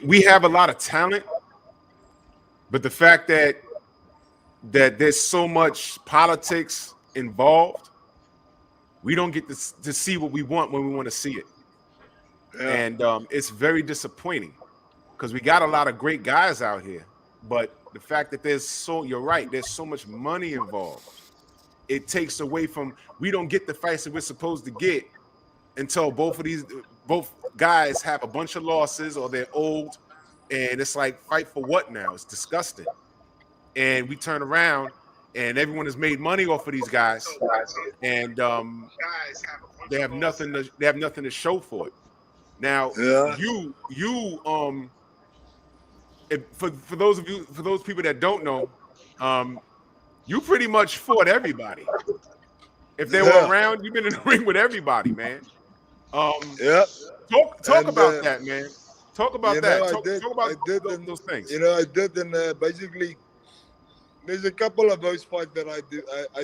Speaker 2: we have a lot of talent, but the fact that there's so much politics involved, we don't get to see what we want when we want to see it. Yeah. And it's very disappointing because we got a lot of great guys out here, but the fact that you're right, there's so much money involved. It takes away from, we don't get the fights that we're supposed to get until both guys have a bunch of losses or they're old, and it's like, fight for what now? It's disgusting. And we turn around and everyone has made money off of these guys, and they have nothing to show for it. Now, for those people that don't know, you pretty much fought everybody. If they were around, you've been in the ring with everybody, man. Talk about that, man. Talk about that. Talk about those things.
Speaker 5: I did, and basically, there's a couple of those fights that I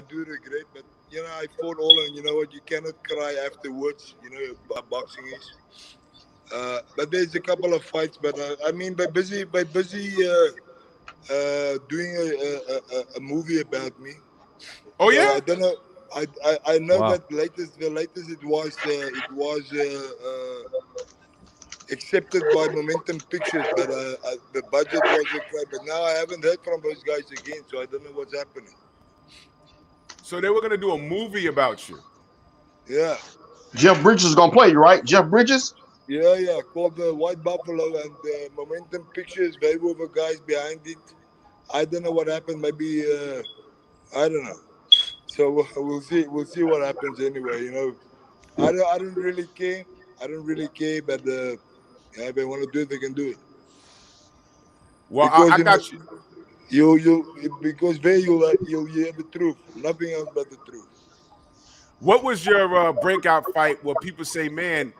Speaker 5: do regret, but I fought all, and you know what? You cannot cry afterwards. Boxing is. But there's a couple of fights, but I mean, by busy doing a movie about me.
Speaker 2: Oh yeah.
Speaker 5: I don't know. I know that the latest it was accepted by Momentum Pictures, but the budget was okay. But now I haven't heard from those guys again, so I don't know what's happening.
Speaker 2: So they were gonna do a movie about you.
Speaker 5: Yeah.
Speaker 6: Jeff Bridges is gonna play you, right? Jeff Bridges.
Speaker 5: Yeah, called the White Buffalo, and Momentum Pictures. They were the guys behind it. I don't know what happened. Maybe I don't know. So we'll see. We'll see what happens anyway. I don't really care. But if they want to do it, they can do it.
Speaker 2: Well, because I got you.
Speaker 5: Because there you'll hear the truth. Nothing else but the truth.
Speaker 2: What was your breakout fight where people say, man,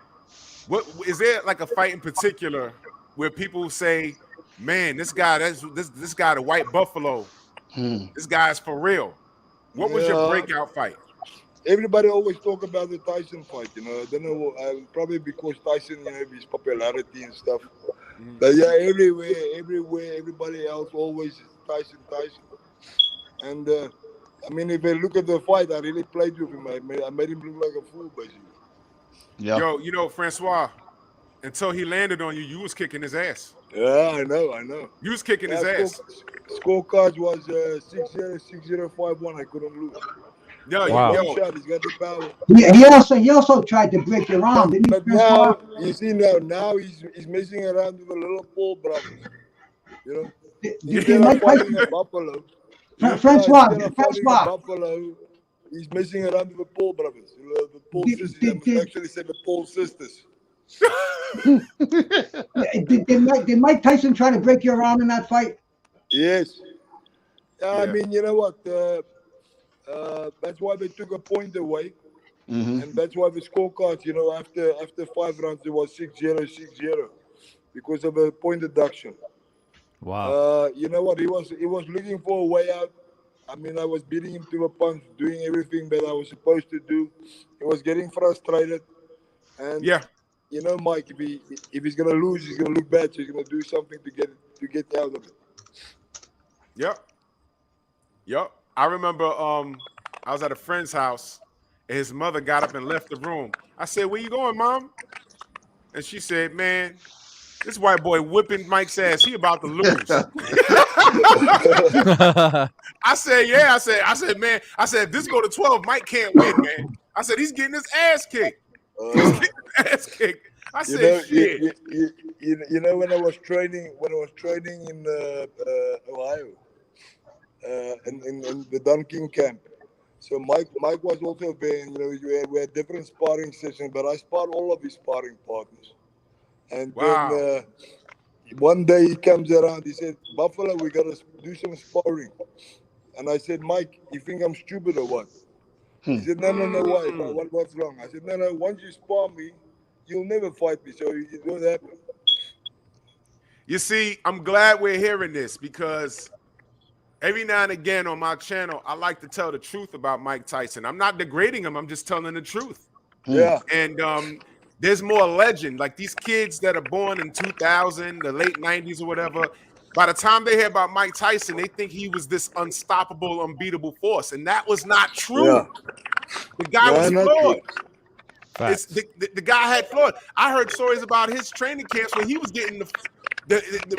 Speaker 2: what is there like a fight in particular where people say, man, this guy, this guy, the White Buffalo, this guy's for real? What was your breakout fight?
Speaker 5: Everybody always talk about the Tyson fight, I don't know, probably because Tyson, his popularity and stuff. But yeah, everywhere, everybody else always Tyson. And I mean, if you look at the fight, I really played with him. I made him look like a fool, basically.
Speaker 6: Yeah.
Speaker 2: Yo, Francois, until he landed on you, you was kicking his ass.
Speaker 5: Yeah, I know.
Speaker 2: You was kicking his ass.
Speaker 5: Scorecard was 6-0, 6-0, 5-1. I couldn't lose.
Speaker 2: Yo.
Speaker 5: Shot, he's got the power.
Speaker 3: He also tried to break your arm, didn't he?
Speaker 5: But now, you see now he's messing around with the little Paul brothers. He's fighting a Buffalo.
Speaker 3: Francois.
Speaker 5: Buffalo. he's messing around with the Paul brothers. The Paul sisters. I must actually say the Paul sisters.
Speaker 3: Did Mike Tyson try to break your arm in that fight?
Speaker 5: Yes. I mean, you know what? That's why they took a point away. And that's why the scorecards, after 5 rounds, it was 6-0, 6-0 because of a point deduction.
Speaker 4: Wow.
Speaker 5: You know what? He was looking for a way out. I mean, I was beating him to a punch, doing everything that I was supposed to do. He was getting frustrated. And Mike, if he's gonna lose, he's gonna look bad. So he's gonna do something to get out of it.
Speaker 2: Yep. I remember I was at a friend's house and his mother got up and left the room. I said, "Where you going, Mom?" And she said, "Man, this white boy whipping Mike's ass. He about to lose." I said, "Yeah." I said, "Man." I said, "If this go to 12, Mike can't win, man." I said, "He's getting his ass kicked." I said, "Shit."
Speaker 5: When I was training in Ohio, in the Dunking camp. So Mike was also there, and we had different sparring sessions, but I sparred all of his sparring partners. And then one day he comes around, he said, "Buffalo, we gotta do some sparring." And I said, "Mike, you think I'm stupid or what?" He said, No, why? What's wrong? I said, No, once you spar me, you'll never fight me, so it won't happen.
Speaker 2: You see, I'm glad we're hearing this because every now and again on my channel, I like to tell the truth about Mike Tyson. I'm not degrading him. I'm just telling the truth.
Speaker 5: Yeah.
Speaker 2: And there's more legend. Like these kids that are born in 2000, the late 90s or whatever, by the time they hear about Mike Tyson, they think he was this unstoppable, unbeatable force. And that was not true.
Speaker 5: Yeah.
Speaker 2: The guy was flawed. The guy had flaws. I heard stories about his training camps where he was getting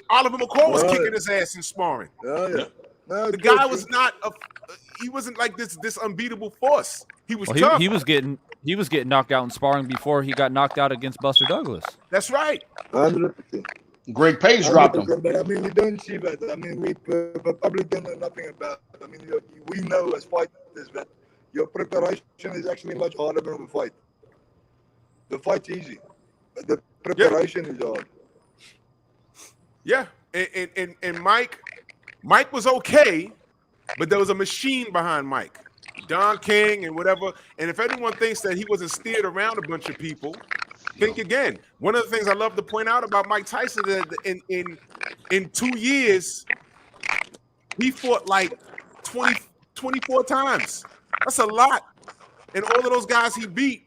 Speaker 2: Oliver McCall was kicking his ass in sparring.
Speaker 5: No,
Speaker 2: the guy was not he wasn't like this unbeatable force. He was tough.
Speaker 4: He was getting knocked out in sparring before he got knocked out against Buster Douglas.
Speaker 2: That's right.
Speaker 5: 100%.
Speaker 6: Greg Page dropped him.
Speaker 5: But I mean, we don't see that. I mean, the public don't know nothing about it. I mean, we know as fighters that your preparation is actually much harder than the fight. The fight's easy, but the preparation is hard.
Speaker 2: Yeah, and Mike was okay, but there was a machine behind Mike. Don King and whatever. And if anyone thinks that he wasn't steered around a bunch of people, think again. One of the things I love to point out about Mike Tyson is that in 2 years, he fought like 24 times. That's a lot. And all of those guys he beat,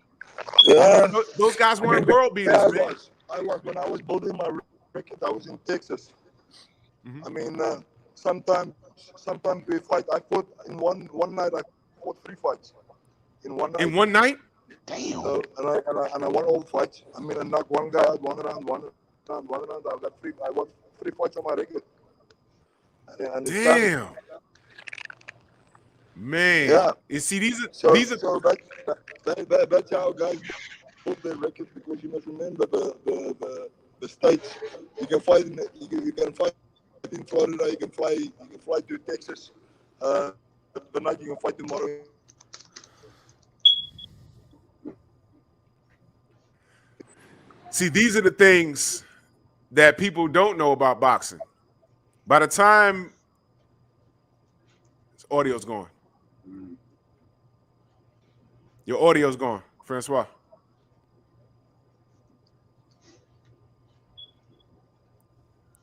Speaker 2: those guys weren't world beaters, man.
Speaker 5: When I was building my record, I was in Texas. I mean, sometimes we fight. I fought in one night. I fought 3 fights in one night.
Speaker 2: In one night?
Speaker 6: Damn.
Speaker 5: And I won all the fights. I mean, I knocked one guy out, one round. I won 3 fights on my record. And
Speaker 2: damn. Man.
Speaker 5: Yeah.
Speaker 2: You see, these are
Speaker 5: that's how guys build their records, because you must remember the states. You can fight in Florida. You can fly to Texas. The night you can fight tomorrow.
Speaker 2: See, these are the things that people don't know about boxing. By the time this audio's gone. Your audio's gone, Francois.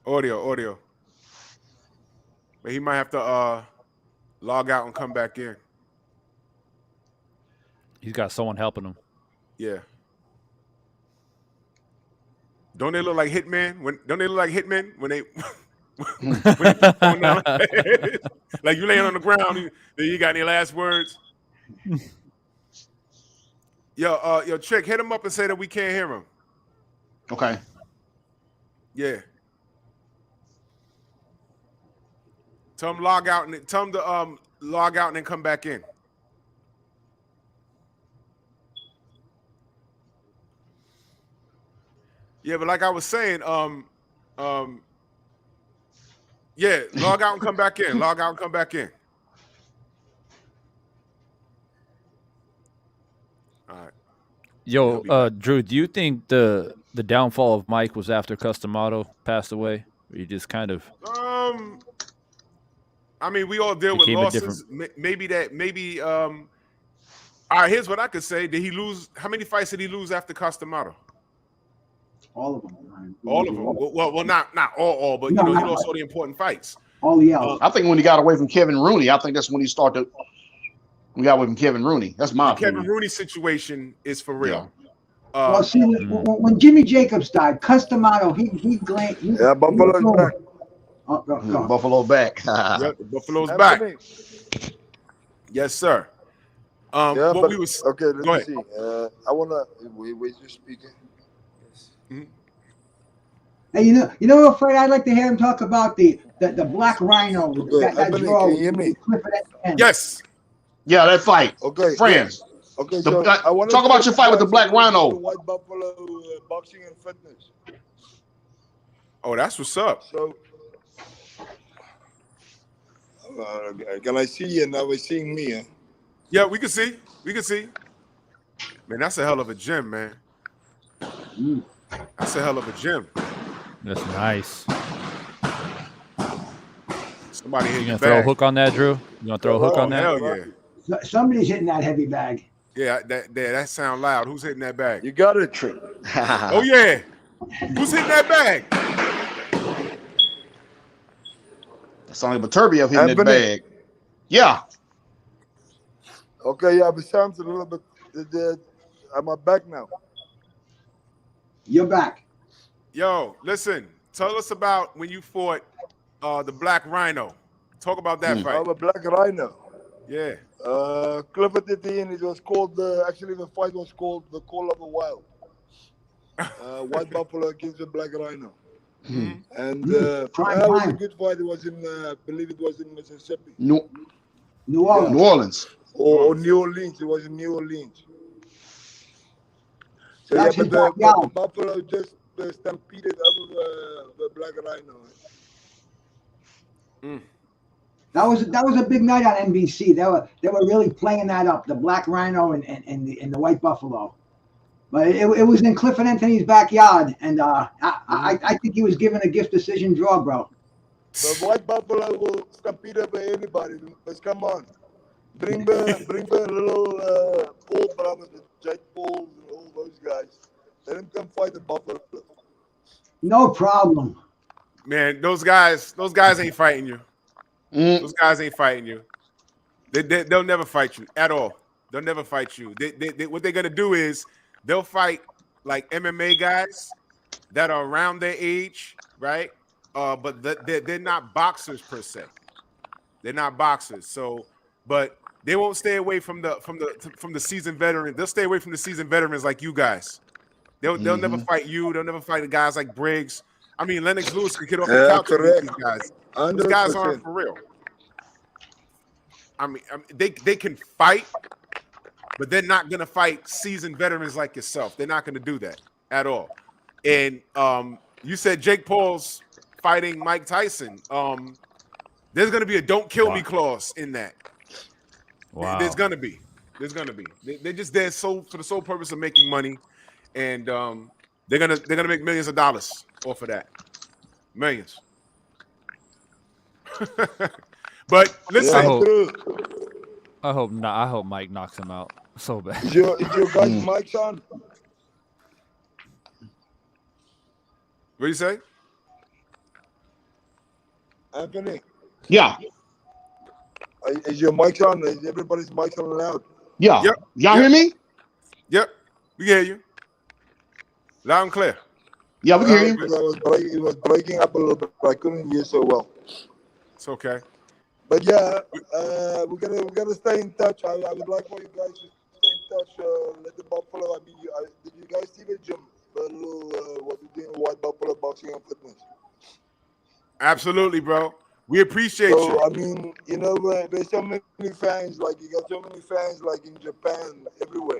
Speaker 2: Audio. But he might have to log out and come back in.
Speaker 4: He's got someone helping him.
Speaker 2: Yeah. Don't they look like hitmen? Don't they look like hitmen when they like you laying on the ground? You got any last words? Yo, Trick, hit him up and say that we can't hear him.
Speaker 6: Okay.
Speaker 2: Yeah. Tell him log out and tell him to log out and then come back in. Yeah, but like I was saying, yeah, log out and come back in. Log out and come back in. All right.
Speaker 4: Yo, Drew, do you think the downfall of Mike was after Customato passed away? Or you just kind of
Speaker 2: I mean, we all deal with
Speaker 4: became a
Speaker 2: losses. Maybe all right, here's what I could say. Did he lose? How many fights did he lose after Customato?
Speaker 3: All of them.
Speaker 2: All of them. Well, not all, but
Speaker 3: No,
Speaker 2: he
Speaker 3: not
Speaker 2: lost
Speaker 3: all.
Speaker 2: all the important fights.
Speaker 3: All the else.
Speaker 6: I think when he got away from Kevin Rooney, I think that's when he started. We got away from Kevin Rooney. That's my
Speaker 2: The Kevin
Speaker 6: opinion.
Speaker 2: Rooney situation is for real.
Speaker 3: Well, see, when Jimmy Jacobs died, Customato, he
Speaker 5: Buffalo's back.
Speaker 3: Go.
Speaker 6: Buffalo back.
Speaker 2: Yep, Buffalo's back. Yes, sir.
Speaker 5: Yeah,
Speaker 2: what
Speaker 5: but
Speaker 2: we was
Speaker 5: okay. Let
Speaker 2: go
Speaker 5: me
Speaker 2: ahead.
Speaker 5: see. I wanna wait. Your speaker.
Speaker 3: Hey, you know, Fred, I'd like to hear him talk about the Black Rhino.
Speaker 5: Okay,
Speaker 3: that
Speaker 5: Anthony,
Speaker 3: draw.
Speaker 5: can you hear me?
Speaker 2: Yes.
Speaker 6: Yeah, that fight.
Speaker 5: Okay,
Speaker 6: Friends.
Speaker 5: yeah. Okay,
Speaker 6: The
Speaker 5: so
Speaker 6: Black-
Speaker 5: I want
Speaker 6: talk about your fight with the Black Rhino.
Speaker 5: White Buffalo boxing and fitness.
Speaker 2: Oh, that's what's up.
Speaker 5: So, can I see you now? We're seeing me. Huh?
Speaker 2: Yeah, we can see. We can see. Man, that's a hell of a gym, man. That's a hell of a gym.
Speaker 4: That's nice.
Speaker 2: Somebody hit
Speaker 4: You
Speaker 2: the
Speaker 4: gonna throw a
Speaker 2: bag.
Speaker 4: hook on that, Drew? You gonna throw a hook on that?
Speaker 2: Hell yeah.
Speaker 3: Somebody's hitting that heavy bag.
Speaker 2: Yeah, that sound loud. Who's hitting that bag?
Speaker 5: You got it, Trey.
Speaker 2: Oh yeah. Who's hitting that bag?
Speaker 6: That's only Baturbia hitting that
Speaker 5: Anthony.
Speaker 6: bag. Yeah.
Speaker 5: Okay, yeah, but sounds a little bit. I'm back now.
Speaker 3: You're back.
Speaker 2: Yo, listen. Tell us about when you fought the Black Rhino. Talk about that fight.
Speaker 5: I'm a Black Rhino.
Speaker 2: Yeah.
Speaker 5: Clifford did and it was called actually the fight was called the Call of the Wild. White Buffalo against the Black Rhino. And that was a good fight. It was in I believe it was in Mississippi.
Speaker 3: New Orleans.
Speaker 6: New Orleans.
Speaker 5: Or New Orleans. It was in New Orleans. So
Speaker 3: That's
Speaker 5: yeah,
Speaker 3: his
Speaker 5: but the
Speaker 3: backyard.
Speaker 5: Buffalo just stampeded over the Black Rhino.
Speaker 3: That was a big night on NBC. They were really playing that up, the Black Rhino and the White Buffalo. But it was in Clifford Anthony's backyard, and I think he was given a gift decision draw, bro.
Speaker 5: The White Buffalo will stampede over anybody. Let's come on. Bring the little Paul brothers, the Jake Pauls, and all those guys. Let them come fight the Buffalo.
Speaker 3: No problem.
Speaker 2: Man, those guys ain't fighting you. Those guys ain't fighting you. They'll never fight you at all. They'll never fight you. What they're gonna do is they'll fight like MMA guys that are around their age, right? But they're not boxers per se. They're not boxers. So, but they won't stay away from the seasoned veterans. They'll stay away from the seasoned veterans like you guys. They'll never fight you. They'll never fight the guys like Briggs. I mean, Lennox Lewis could get off the couch with these guys.
Speaker 5: 100%.
Speaker 2: These guys aren't for real. I mean, they can fight, but they're not gonna fight seasoned veterans like yourself. They're not gonna do that at all. And you said Jake Paul's fighting Mike Tyson. There's gonna be a "Don't kill me" clause in that.
Speaker 4: Wow.
Speaker 2: There's gonna be. They're just there for the sole purpose of making money, and they're gonna make millions of dollars off of that. Millions. But listen,
Speaker 4: I hope not. I hope Mike knocks him out so bad.
Speaker 5: Is your guys' mics on?
Speaker 2: what do you say?
Speaker 5: Anthony,
Speaker 6: Yeah.
Speaker 5: is your mic on? Is everybody's mic on loud?
Speaker 6: Yeah.
Speaker 2: Yep.
Speaker 6: Y'all hear me?
Speaker 2: Yep, we hear you. Loud and clear.
Speaker 6: Yeah, we can hear you.
Speaker 5: It was breaking up a little bit. I couldn't hear so well.
Speaker 2: It's okay.
Speaker 5: But yeah, we're gonna stay in touch. I would like for you guys to stay in touch. Let the Buffalo. Did you guys see the gym? The little what we doing? White Buffalo boxing and fitness.
Speaker 2: Absolutely, bro. We appreciate you.
Speaker 5: So I mean, there's so many fans. Like you got so many fans, like in Japan, everywhere,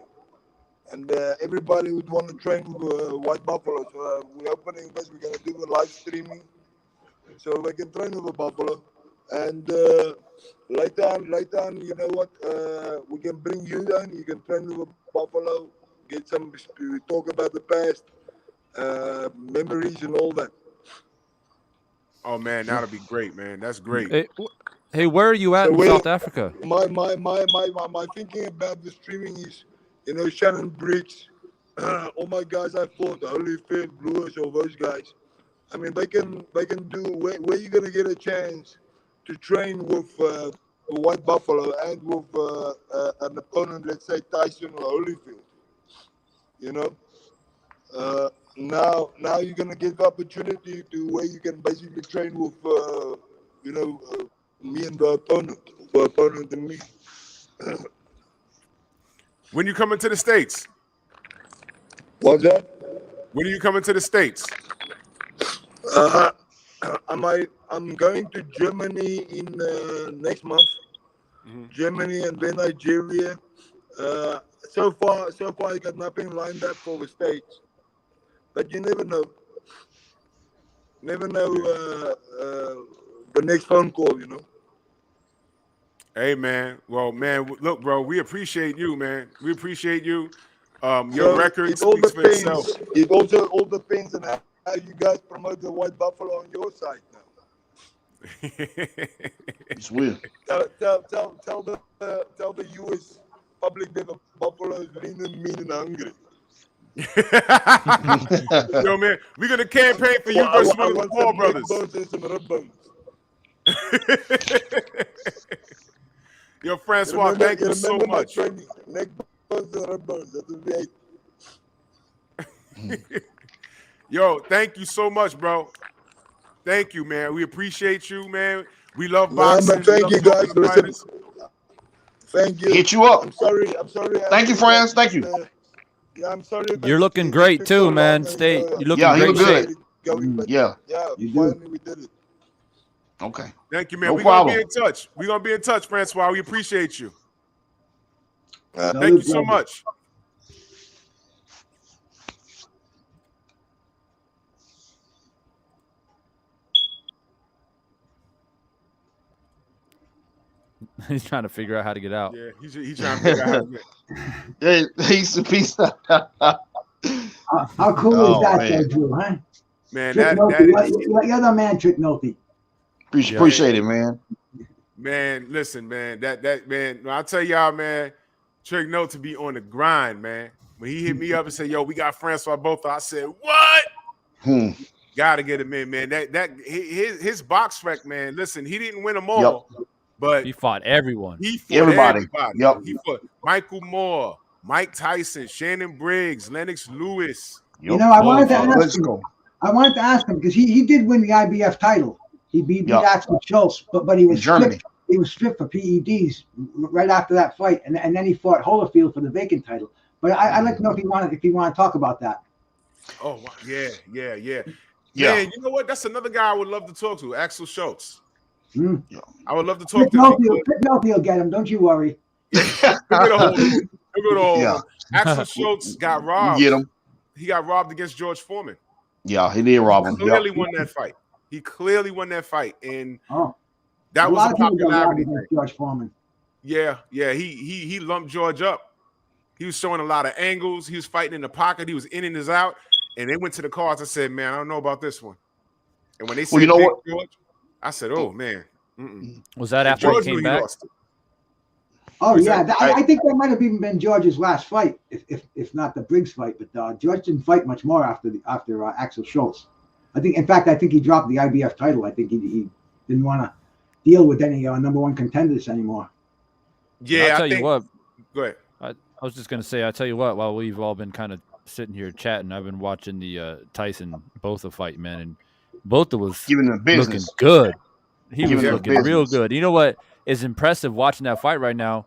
Speaker 5: and everybody would want to train with White Buffalo. So we're opening this. We're gonna do a live streaming, so we can train with the Buffalo. And later on, you know what? We can bring you down. You can train with Buffalo. Get some. We talk about the past, memories, and all that.
Speaker 2: Oh man, that'll be great, man. That's great.
Speaker 4: Hey, where are you at in South Africa?
Speaker 5: My thinking about the streaming is, you know, Shannon Briggs, all my guys I fought, Holyfield, Lewis, all those guys. I mean, they can do. Where you gonna get a chance to train with the White Buffalo and with an opponent, let's say Tyson or Holyfield? You know, now you're gonna get the opportunity to where you can basically train with, you know, me and the opponent and me.
Speaker 2: When you coming to the States?
Speaker 5: What's that?
Speaker 2: When are you coming to the States?
Speaker 5: I'm going to Germany in next month. Germany and then Nigeria. So far, I got nothing lined up for the States. But you never know. The next phone call, you know.
Speaker 2: Hey man, well man, look, bro, we appreciate you, man. We appreciate you. Your record speaks for itself.
Speaker 5: It also all depends on how you guys promote the White Buffalo on your side now.
Speaker 6: It's weird.
Speaker 5: Tell the US public that the Buffalo is lean and mean and hungry.
Speaker 2: Yo, man, we're gonna campaign for you versus one of the Paul brothers. Yo, Francois, thank you so much.
Speaker 5: Neck bones and rib bones. That will be it.
Speaker 2: Yo, thank you so much, bro. Thank you, man. We appreciate you, man. We love boxing.
Speaker 5: Thank you, guys. Listen, thank you.
Speaker 6: Hit you up.
Speaker 5: I'm sorry.
Speaker 6: Thank you, Frans. Thank you.
Speaker 5: Yeah, I'm sorry.
Speaker 4: You're looking great too, man. You're looking great shape.
Speaker 6: Yeah.
Speaker 5: You finally we did it.
Speaker 6: Okay.
Speaker 2: Thank you, man.
Speaker 6: No
Speaker 2: We're
Speaker 6: problem.
Speaker 2: gonna be in touch. We're gonna be in touch, Francois. We appreciate you.
Speaker 3: No
Speaker 2: Thank you so
Speaker 3: problem.
Speaker 2: much.
Speaker 4: He's trying to figure out how to get out.
Speaker 2: Yeah, he's trying to figure out how to get.
Speaker 6: Yeah, he's a piece of.
Speaker 3: How cool is that,
Speaker 6: man.
Speaker 3: Drew, huh?
Speaker 2: Man,
Speaker 3: Trick
Speaker 2: that
Speaker 3: Nolte.
Speaker 2: is,
Speaker 3: You're the man, Trick Nolte.
Speaker 6: Appreciate it, man.
Speaker 2: man, listen, man, that man, I'll tell y'all, man, Trick Note to be on the grind, man. When he hit me up and said, yo, we got Francois Botha, I said, what? Gotta get him in, man. His box rec, man. Listen, he didn't win them all, but
Speaker 4: he fought everyone.
Speaker 2: He fought
Speaker 6: everybody.
Speaker 2: Yep. He fought Michael Moore, Mike Tyson, Shannon Briggs, Lennox Lewis.
Speaker 3: You know, I wanted to ask him because he did win the IBF title. He beat Axel Schultz, but he was
Speaker 6: Germany.
Speaker 3: He was stripped for PEDs right after that fight, and then he fought Holyfield for the vacant title. But I'd like to know if you want to talk about that.
Speaker 2: Oh wow. Yeah. Man, you know what? That's another guy I would love to talk to, Axel Schultz. I would love to talk to him.
Speaker 3: Nolte will get him. Don't you worry.
Speaker 2: Axel Schultz got robbed.
Speaker 6: Get him.
Speaker 2: He got robbed against George Foreman.
Speaker 6: Yeah, he did rob him.
Speaker 2: Clearly won that fight. He clearly won that fight, and that
Speaker 3: a
Speaker 2: was
Speaker 3: lot
Speaker 2: a
Speaker 3: of people got robbed
Speaker 2: popularity
Speaker 3: against
Speaker 2: thing.
Speaker 3: George Foreman.
Speaker 2: Yeah. He lumped George up. He was showing a lot of angles. He was fighting in the pocket. He was in and his out. And they went to the cards. I said, man, I don't know about this one. And when they said, George, I said, oh man.
Speaker 4: Was that after he came back?
Speaker 3: Oh yeah, I think that might have even been George's last fight, if not the Briggs fight. But George didn't fight much more after Axel Schultz. I think he dropped the IBF title. I think he didn't want to deal with any number one contenders anymore.
Speaker 2: Yeah,
Speaker 4: I'll tell you what.
Speaker 2: Go ahead.
Speaker 4: I was just gonna say, I tell you what. While we've all been kind of sitting here chatting, I've been watching the Tyson Botha fight, man, and Botha was looking good. He was looking real good. You know what is impressive watching that fight right now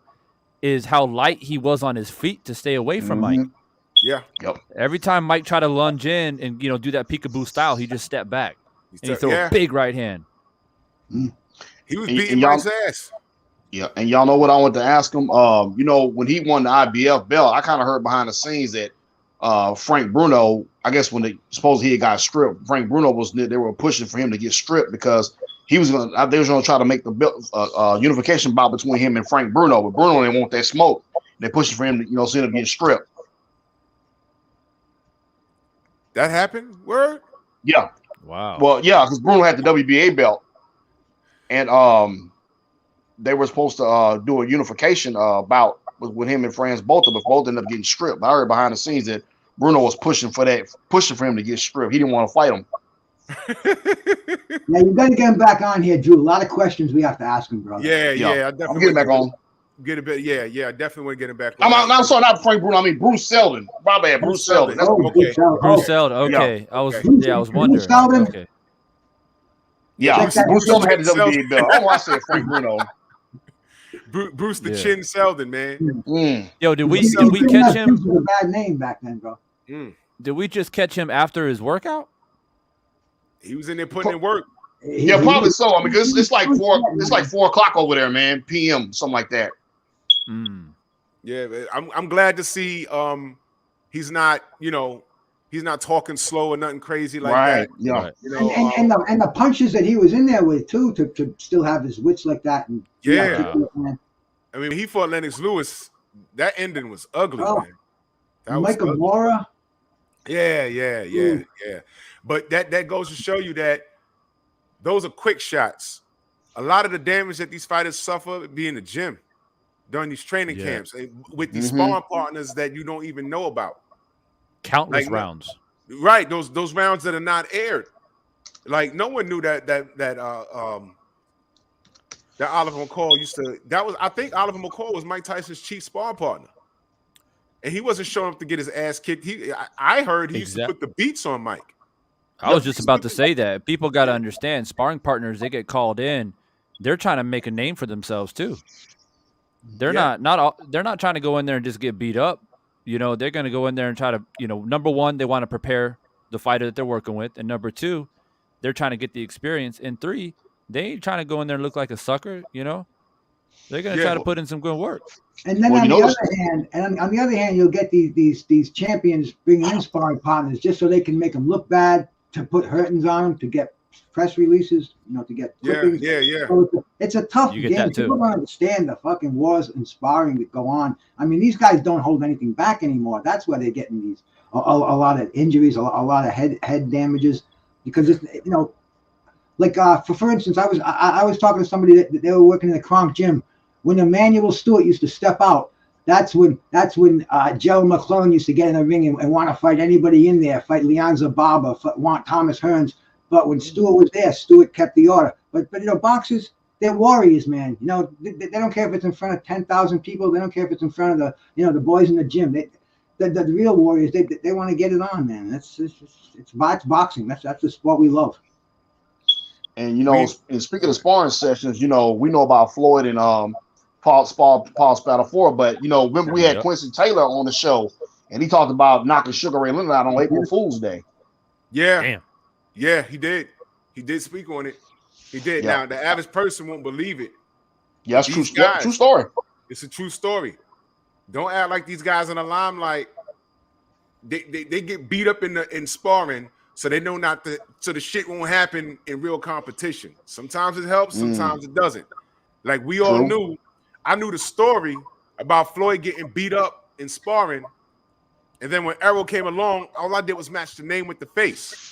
Speaker 4: is how light he was on his feet to stay away from Mike.
Speaker 2: Yeah.
Speaker 6: Yep.
Speaker 4: Every time Mike tried to lunge in and do that peekaboo style, he just stepped back and he threw a big right hand.
Speaker 2: He was beating Mike's ass.
Speaker 6: Yeah, and y'all know what I want to ask him. When he won the IBF belt, I kind of heard behind the scenes that Frank Bruno, I guess when he got stripped, Frank Bruno they were pushing for him to get stripped because they was gonna try to make the unification bout between him and Frank Bruno, but Bruno didn't want that smoke. They're pushing for him to, so end up getting stripped.
Speaker 2: That happened? Word?
Speaker 6: Yeah.
Speaker 4: Wow.
Speaker 6: Well, yeah, because Bruno had the WBA belt, and they were supposed to do a unification bout with him and Frans Botha, but both ended up getting stripped. I heard behind the scenes that Bruno was pushing for him to get stripped. He didn't want to fight him.
Speaker 3: Now you got to get him back on here, Drew. A lot of questions we have to ask him, brother.
Speaker 2: Yeah.
Speaker 6: I'm getting back on.
Speaker 2: Get a bit. Yeah. I definitely want to get him back.
Speaker 6: I'm sorry, not Frank Bruno. I mean Bruce Seldon. My bad, Bruce Seldon.
Speaker 2: That's okay.
Speaker 4: Bruce Seldon. Okay.
Speaker 6: Yeah.
Speaker 4: I was wondering.
Speaker 3: Bruce Seldon?
Speaker 4: Okay.
Speaker 6: Yeah, Bruce Seldon had the WBA belt. Oh, I said Frank Bruno.
Speaker 2: Bruce the Chin Seldon, man.
Speaker 4: Yo, did we catch him?
Speaker 3: It was a bad name back then, bro.
Speaker 4: Did we just catch him after his workout?
Speaker 2: He was in there putting in work.
Speaker 6: Yeah, probably so. I mean, it's like 4 o'clock over there, man. PM, something like that.
Speaker 2: Yeah, I'm glad to see he's not talking slow or nothing crazy like that.
Speaker 6: Yeah.
Speaker 4: Right.
Speaker 2: You know,
Speaker 3: And the punches that he was in there with too to still have his wits like that. And
Speaker 2: I mean, he fought Lennox Lewis. That ending was ugly, man. That was
Speaker 3: Michael
Speaker 2: ugly.
Speaker 3: Mora.
Speaker 2: Yeah. But that goes to show you that those are quick shots. A lot of the damage that these fighters suffer be in the gym during these training camps and with these sparring partners that you don't even know about.
Speaker 4: Countless rounds.
Speaker 2: Right. Those rounds that are not aired. Like no one knew that Oliver McCall used to. I think Oliver McCall was Mike Tyson's chief sparring partner, and he wasn't showing up to get his ass kicked. I heard he used to put the beats on Mike.
Speaker 4: I was just about to say that. People got to understand, sparring partners, they get called in. They're trying to make a name for themselves too. They're they're not trying to go in there and just get beat up. They're going to go in there and try to, number one, they want to prepare the fighter that they're working with, and number two, they're trying to get the experience. And three, they ain't trying to go in there and look like a sucker. They're going to try to put in some good work.
Speaker 3: And then on the other hand, you'll get these champions bringing in sparring partners just so they can make them look bad, to put hurtings on them, to get press releases, to get clippings.
Speaker 2: Yeah.
Speaker 3: So it's a tough
Speaker 4: You get
Speaker 3: game.
Speaker 4: that too.
Speaker 3: People don't understand the fucking wars and sparring that go on. I mean, these guys don't hold anything back anymore. That's why they're getting these a lot of injuries, a lot of head damages, because it's like for instance, I was talking to somebody that they were working in the Kronk gym when Emmanuel Stewart used to step out. That's when Joe McClellan used to get in the ring and want to fight anybody in there, fight Leon Zababa, want Thomas Hearns. But when Stewart was there, Stewart kept the order. But boxers, they're warriors, man. They don't care if it's in front of 10,000 people. They don't care if it's in front of the the boys in the gym. The real warriors, they want to get it on, man. It's boxing. That's the sport we love.
Speaker 6: And and speaking of sparring sessions, we know about Floyd and Paul Spadafora, but remember we had Quincy Taylor on the show, and he talked about knocking Sugar Ray Leonard out on April Fool's Day.
Speaker 2: Yeah.
Speaker 4: Damn.
Speaker 2: Yeah, he did. He did speak on it. He did.
Speaker 6: Yeah.
Speaker 2: Now, the average person won't believe it.
Speaker 6: Yeah, that's true. True story.
Speaker 2: It's a true story. Don't act like these guys in the limelight. They get beat up in sparring, so they know not to. So the shit won't happen in real competition. Sometimes it helps, sometimes it doesn't. Like we all knew. I knew the story about Floyd getting beat up in sparring, and then when Errol came along, all I did was match the name with the face.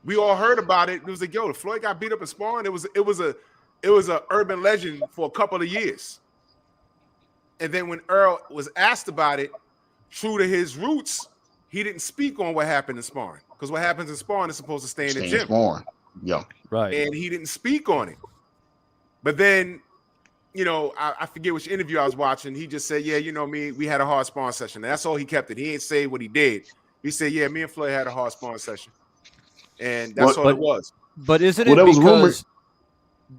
Speaker 2: We all heard about it. It was like, the Floyd got beat up in sparring. It was a urban legend for a couple of years. And then when Earl was asked about it, true to his roots, he didn't speak on what happened in sparring. Because what happens in sparring is supposed to stay in the gym.
Speaker 6: Yeah.
Speaker 4: Right.
Speaker 2: And he didn't speak on it. But then, I forget which interview I was watching. He just said, we had a hard sparring session. And that's all he kept it. He ain't say what he did. He said, me and Floyd had a hard sparring session. And that's all it was.
Speaker 4: But isn't it because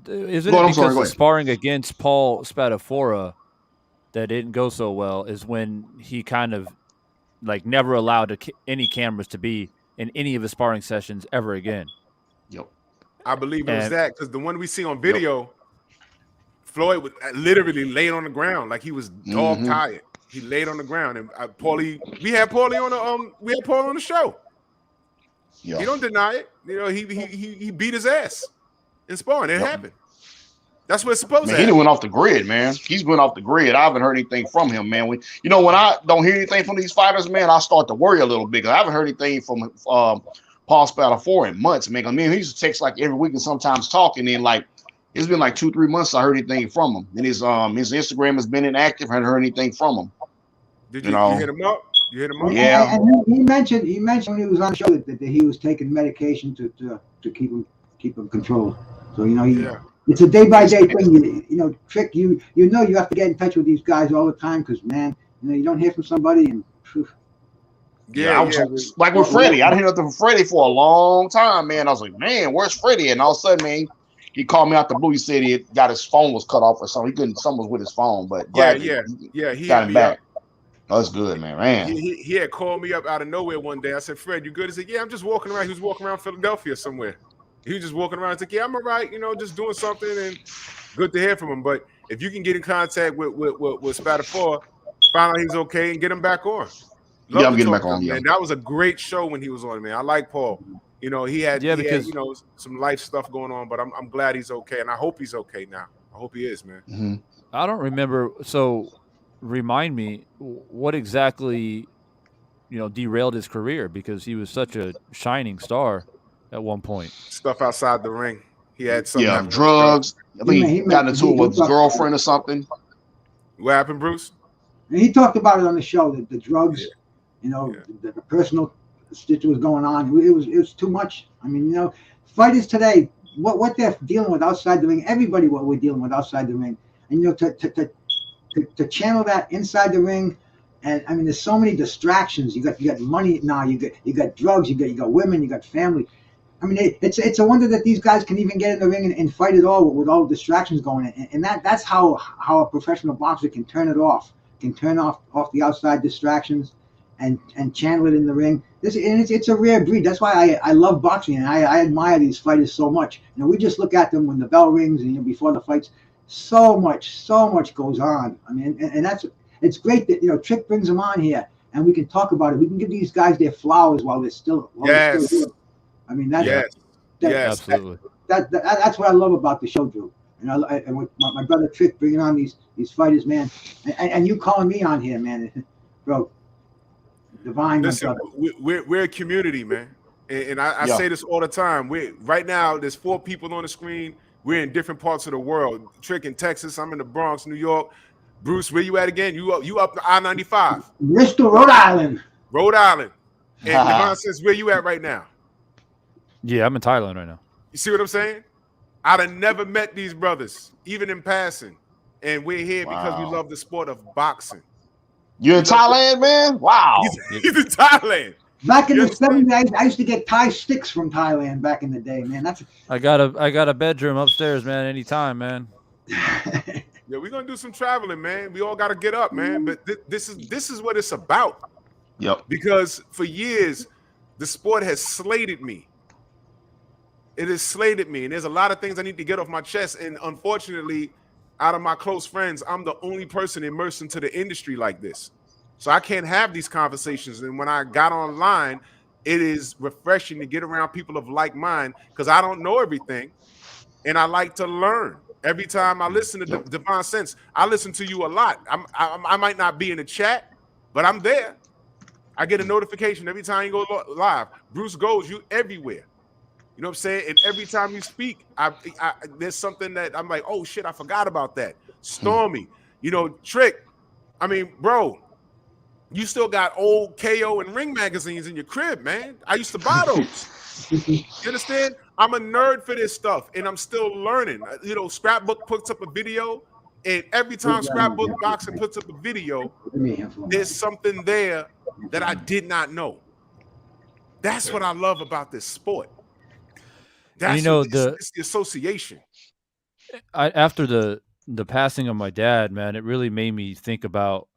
Speaker 4: the sparring against Paul Spadafora that didn't go so well is when he kind of never allowed any cameras to be in any of his sparring sessions ever again?
Speaker 6: Yep.
Speaker 2: I believe it was that because the one we see on video, Floyd would literally laid on the ground like he was dog tired. He laid on the ground, and we had Paulie on the show. Yeah. He don't deny it. He beat his ass. in sparring. It happened. That's what it's supposed to
Speaker 6: He
Speaker 2: happen.
Speaker 6: went off the grid, man. He's went off the grid. I haven't heard anything from him, man. When I don't hear anything from these fighters, man, I start to worry a little bit. I haven't heard anything from Paul Spadafore in months, man. I mean, he used to text like every week and sometimes talk, and then like it's been like 2-3 months since I heard anything from him. And his Instagram has been inactive. I haven't heard anything from him.
Speaker 2: Did you hit him up? You hit him up?
Speaker 6: Yeah.
Speaker 3: And he mentioned when he was on the show that he was taking medication to keep him controlled. So it's a day by day thing. Trick. You have to get in touch with these guys all the time because man, you don't hear from somebody and.
Speaker 6: Like with Freddie, I didn't hear nothing from Freddie for a long time, man. I was like, man, where's Freddie? And all of a sudden, man, he called me out the blue. He said he got his phone was cut off or something. He couldn't. Something was with his phone, but
Speaker 2: he
Speaker 6: got him back. Oh, that's good, man.
Speaker 2: He had called me up out of nowhere one day. I said, Fred, you good? He said, yeah, I'm just walking around. He was walking around Philadelphia somewhere. He was just walking around. I said, yeah, I'm all right. Just doing something, and good to hear from him. But if you can get in contact with Spadafore, find out he's okay, and get him back on.
Speaker 6: I'm getting back on.
Speaker 2: Man, that was a great show when he was on, man. I like Paul. He had some life stuff going on, but I'm glad he's okay, and I hope he's okay now. I hope he is, man.
Speaker 6: Mm-hmm.
Speaker 4: I don't remember. So, remind me what exactly, derailed his career because he was such a shining star at one point.
Speaker 2: Stuff outside the ring. He had something.
Speaker 6: Yeah, drugs. I think he got into it with his girlfriend or something.
Speaker 2: What happened, Bruce?
Speaker 3: And he talked about it on the show. The drugs. The personal stitch was going on. It was too much. I mean, fighters today, what they're dealing with outside the ring, everybody what we're dealing with outside the ring, and to channel that inside the ring, and I mean, there's so many distractions. You got money now. You got drugs. You got women. You got family. I mean, it's a wonder that these guys can even get in the ring and fight at all with all the distractions going in. And that's how a professional boxer can turn it off. Can turn off the outside distractions. And channel it in the ring. It's a rare breed. That's why I love boxing and I admire these fighters so much. We just look at them when the bell rings and before the fights. So much goes on. I mean, and it's great that Trick brings them on here and we can talk about it. We can give these guys their flowers while they're still. They're still here. I mean,
Speaker 4: absolutely.
Speaker 3: That's what I love about the show, Drew. And with my brother Trick bringing on these fighters, man, and you calling me on here, man, bro. Divine.
Speaker 2: Listen, we're a community, man, and I say this all the time. Right now, there's 4 people on the screen. We're in different parts of the world. Trick in Texas. I'm in the Bronx, New York. Bruce, where you at again? You up the I-95?
Speaker 3: Bristol, Rhode Island.
Speaker 2: And Devon says, where you at right now?
Speaker 4: Yeah, I'm in Thailand right now.
Speaker 2: You see what I'm saying? I'd have never met these brothers, even in passing, and we're here because we love the sport of boxing.
Speaker 6: You're in Thailand, man? Wow.
Speaker 2: He's in Thailand.
Speaker 3: Back in the 70s, I used to get Thai sticks from Thailand back in the day, man.
Speaker 4: I got a bedroom upstairs, man, anytime, man.
Speaker 2: Yeah, we're gonna do some traveling, man. We all gotta get up, man. But this is what it's about.
Speaker 6: Yep.
Speaker 2: Because for years, the sport has slated me. It has slated me, and there's a lot of things I need to get off my chest. And unfortunately, out of my close friends, I'm the only person immersed into the industry like this. So I can't have these conversations. And when I got online, it is refreshing to get around people of like mind because I don't know everything. And I like to learn. Every time I listen to Divine Sense, I listen to you a lot. I might not be in the chat, but I'm there. I get a notification every time you go live. Bruce goes, you everywhere. You know what I'm saying? And every time you speak, there's something that I'm like, oh shit, I forgot about that. Stormy, Trick. I mean, bro, you still got old KO and Ring magazines in your crib, man. I used to buy those. You understand? I'm a nerd for this stuff, and I'm still learning. Scrapbook puts up a video, and every time Scrapbook Boxing puts up a video, there's something there that I did not know. That's what I love about this sport. That's it's the association.
Speaker 4: After the passing of my dad, man, it really made me think about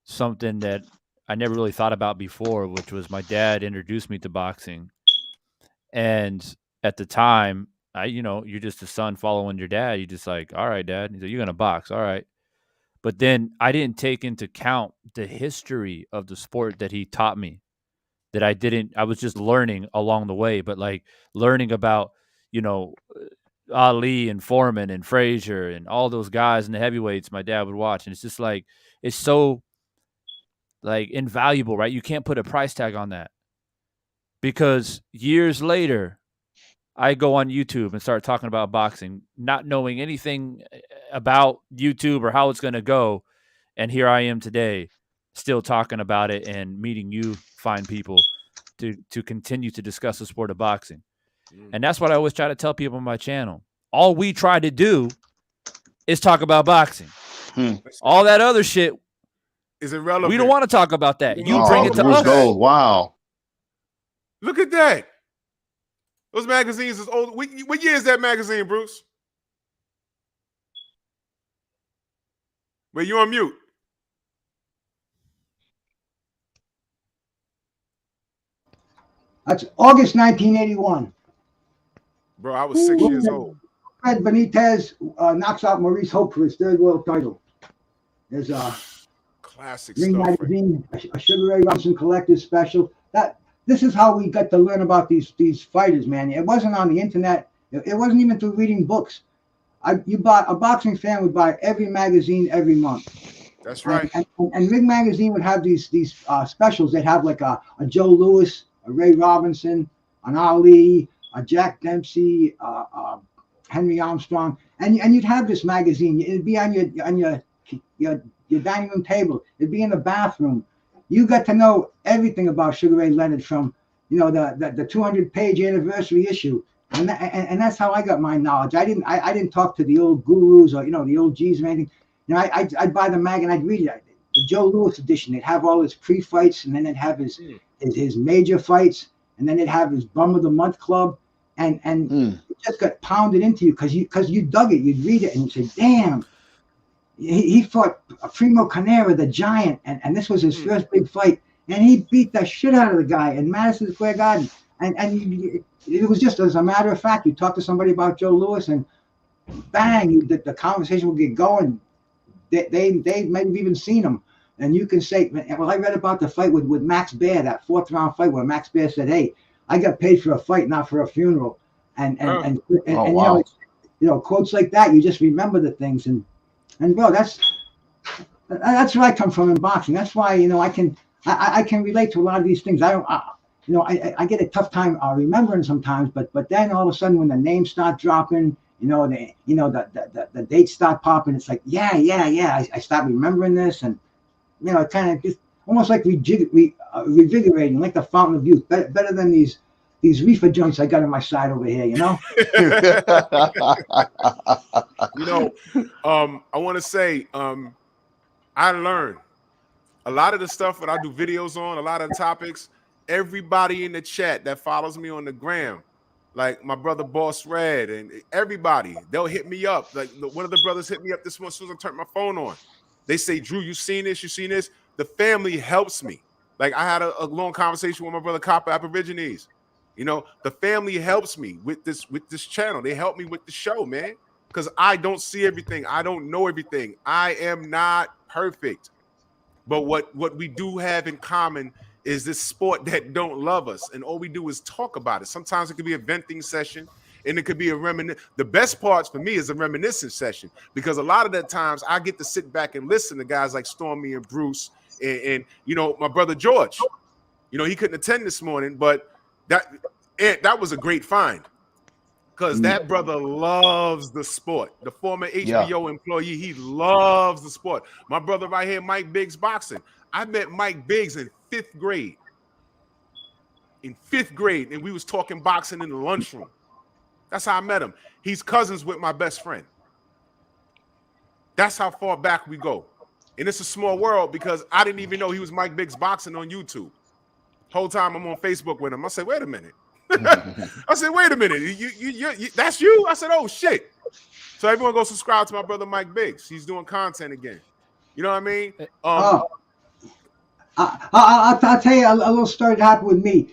Speaker 4: something that I never really thought about before, which was my dad introduced me to boxing. And at the time, you're just a son following your dad. You're just like, all right, Dad. He's like, you're going to box. All right. But then I didn't take into account the history of the sport that he taught me. I was just learning along the way, but like learning about, Ali and Foreman and Frazier and all those guys in the heavyweights my dad would watch. And it's just like, it's so like invaluable, right? You can't put a price tag on that, because years later, I go on YouTube and start talking about boxing, not knowing anything about YouTube or how it's going to go. And here I am today, still talking about it and meeting you fine people to continue to discuss the sport of boxing. And that's what I always try to tell people on my channel. All we try to do is talk about boxing. All that other shit
Speaker 2: is irrelevant.
Speaker 4: We don't want to talk about that. You bring it to
Speaker 6: Bruce
Speaker 4: us.
Speaker 6: Gold. Wow.
Speaker 2: Look at that. Those magazines is old. What year is that magazine, Bruce? Wait, you on mute.
Speaker 3: That's August 1981.
Speaker 2: Bro, I was 6 years old.
Speaker 3: Fred Benitez knocks out Maurice Hope for his third world title. There's a
Speaker 2: classic
Speaker 3: Ring
Speaker 2: stuff.
Speaker 3: Magazine, a Sugar Ray Robinson collector's special. This is how we got to learn about these fighters, man. It wasn't on the internet. It wasn't even through reading books. A boxing fan would buy every magazine every month.
Speaker 2: That's right.
Speaker 3: And Ring Magazine would have these specials. They'd have like a Joe Louis, a Ray Robinson, an Ali, a Jack Dempsey, Henry Armstrong, and you'd have this magazine. It'd be on your dining room table. It'd be in the bathroom. You got to know everything about Sugar Ray Leonard from, the 200-page anniversary issue, and that's how I got my knowledge. I didn't talk to the old gurus or the old G's or anything. I'd buy the mag and I'd read it. The Joe Louis edition. They'd have all his pre-fights, and then they'd have his major fights, and then they'd have his Bum of the Month club, and it just got pounded into you because you dug it. You'd read it and you'd say, "Damn, he fought Primo Carnera, the Giant, and this was his first big fight, and he beat the shit out of the guy in Madison Square Garden." And it was just as a matter of fact, you talk to somebody about Joe Louis, and bang, the conversation would get going. They might have even seen him. And you can say, well, I read about the fight with Max Baer, that fourth round fight where Max Baer said, "Hey, I got paid for a fight, not for a funeral." And
Speaker 6: wow.
Speaker 3: Quotes like that, you just remember the things. And bro, that's where I come from in boxing. That's why I can relate to a lot of these things. I get a tough time remembering sometimes, but then all of a sudden when the names start dropping, the dates start popping, it's like I start remembering this, and it kind of just almost like revigorating, like the fountain of youth. Better than these reefer joints I got on my side over here,
Speaker 2: I want to say, I learned a lot of the stuff that I do videos on, a lot of the topics. Everybody in the chat that follows me on the gram, like my brother Boss Red and everybody, they'll hit me up. Like one of the brothers hit me up this morning as soon as I turned my phone on. They say, "Drew, you seen this? You seen this?" The family helps me. Like I had a long conversation with my brother Copper Aborigines. The family helps me with this channel. They help me with the show, man, because I don't see everything. I don't know everything. I am not perfect. But what we do have in common is this sport that don't love us, and all we do is talk about it. Sometimes it could be a venting session, and it could be the best parts for me is a reminiscence session, because a lot of the times I get to sit back and listen to guys like Stormy and Bruce and my brother George. He couldn't attend this morning, but that was a great find, because that brother loves the sport. The former HBO employee, he loves the sport. My brother right here, Mike Biggs, boxing. I met Mike Biggs in 5th grade. And we was talking boxing in the lunchroom. That's how I met him. He's cousins with my best friend. That's how far back we go. And it's a small world, because I didn't even know he was Mike Biggs boxing on YouTube. Whole time I'm on Facebook with him. I said, "Wait a minute." I said, "Wait a minute. You that's you?" I said, "Oh shit." So everyone go subscribe to my brother Mike Biggs. He's doing content again. You know what I mean?
Speaker 3: I'll tell you a little story that happened with me.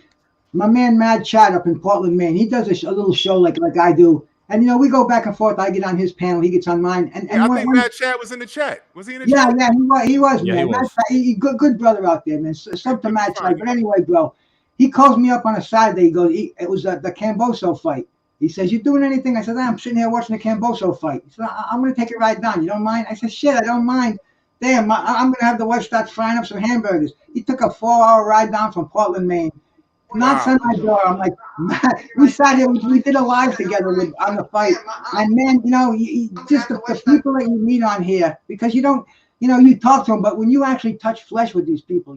Speaker 3: My man Mad Chad up in Portland, Maine, he does a little show like I do. And, we go back and forth. I get on his panel. He gets on mine. And
Speaker 2: I think Mad Chad was in the chat. Was he in the chat?
Speaker 3: Yeah, he was, man.
Speaker 4: He was.
Speaker 3: He good brother out there, man. Sub to Mad Chad. But anyway, bro, he calls me up on a Saturday. He goes, it was the Camboso fight. He says, "You doing anything?" I said, "I'm sitting here watching the Camboso fight." He said, "I'm going to take a ride down. You don't mind?" I said, "Shit, I don't mind." Damn, I'm going to have the wife start frying up some hamburgers. He took a 4-hour ride down from Portland, Maine. Knocks on my door. I'm like, we sat here, we did a live together on the fight. And man, just the people that you meet on here, because you don't, you talk to them, but when you actually touch flesh with these people,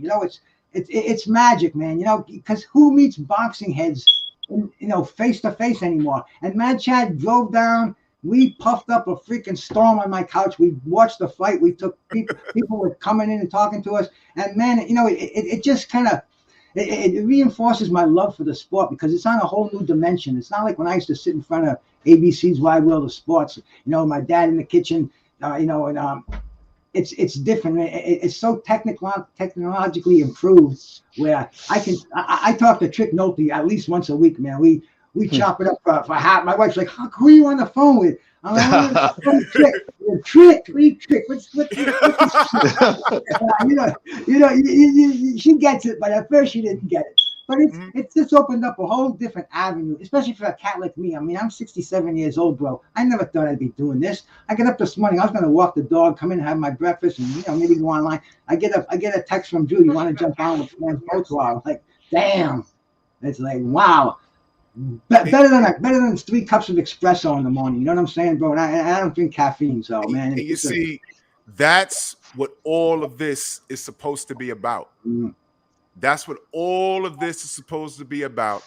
Speaker 3: it's magic, man. Because who meets boxing heads, face to face anymore? And Mad Chad drove down. We puffed up a freaking storm on my couch. We watched the fight. We took people were coming in and talking to us, and man, it just kind of. It reinforces my love for the sport because it's on a whole new dimension. It's not like when I used to sit in front of ABC's Wide World of Sports, my dad in the kitchen, and it's different. It's so technologically improved where I talk to Trick Nolte at least once a week, man. We chop it up for half. My wife's like, "Who are you on the phone with?" I'm like, Trick. What are you Trick? What's she gets it, but at first she didn't get it. But it's just opened up a whole different avenue, especially for a cat like me. I mean, I'm 67 years old, bro. I never thought I'd be doing this. I get up this morning. I was going to walk the dog, come in and have my breakfast, and maybe go online. I get a text from Drew. You want to jump on with Frans Botha? I'm like, damn. It's like, wow. Better than 3 cups of espresso in the morning. You know what I'm saying, bro? And I don't drink caffeine, so man.
Speaker 2: And you see, that's what all of this is supposed to be about. That's what all of this is supposed to be about.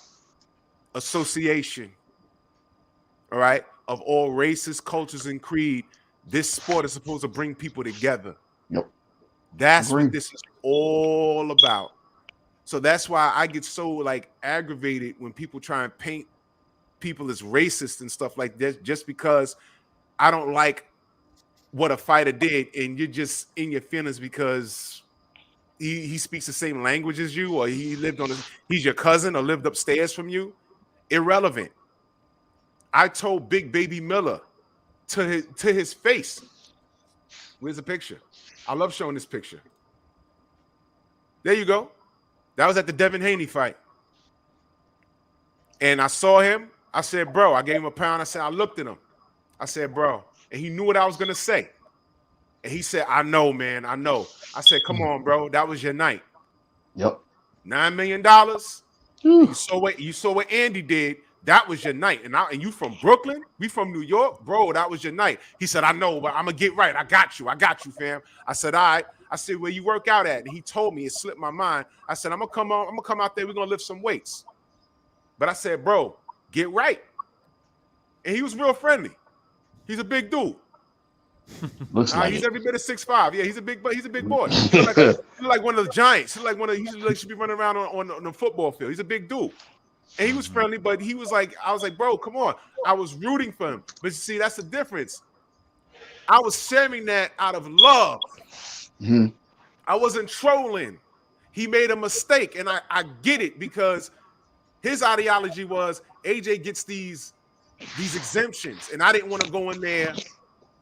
Speaker 2: Association. All right, of all races, cultures, and creed. This sport is supposed to bring people together.
Speaker 6: Yep.
Speaker 2: That's what this is all about. So that's why I get so aggravated when people try and paint people as racist and stuff like this, just because I don't like what a fighter did, and you're just in your feelings because he speaks the same language as you, or he's your cousin or lived upstairs from you. Irrelevant. I told Big Baby Miller to his face. Where's the picture? I love showing this picture. There you go. That was at the Devin Haney fight. And I saw him. I said, bro, I gave him a pound. I looked at him. I said, bro. And he knew what I was going to say. And he said, I know, man. I know. I said, come on, bro. That was your night.
Speaker 6: Yep.
Speaker 2: $9 million. You saw what Andy did. That was your night. And you from Brooklyn? We from New York? Bro, that was your night. He said, I know, but I'm going to get right. I got you, fam. I said, all right. I said, where you work out at? And he told me, it slipped my mind. I said, I'm gonna come out there, we're gonna lift some weights. But I said, bro, get right. And he was real friendly. He's a big dude.
Speaker 6: Looks like
Speaker 2: he's every bit of 6'5". Yeah, he's a big boy. He's like one of the giants. He's like he should be running around on the football field. He's a big dude. And he was friendly, but he was like, I was like, bro, come on. I was rooting for him. But you see, that's the difference. I was sharing that out of love.
Speaker 6: Mm-hmm.
Speaker 2: I wasn't trolling. He made a mistake, and I get it, because his ideology was AJ gets these exemptions, and I didn't want to go in there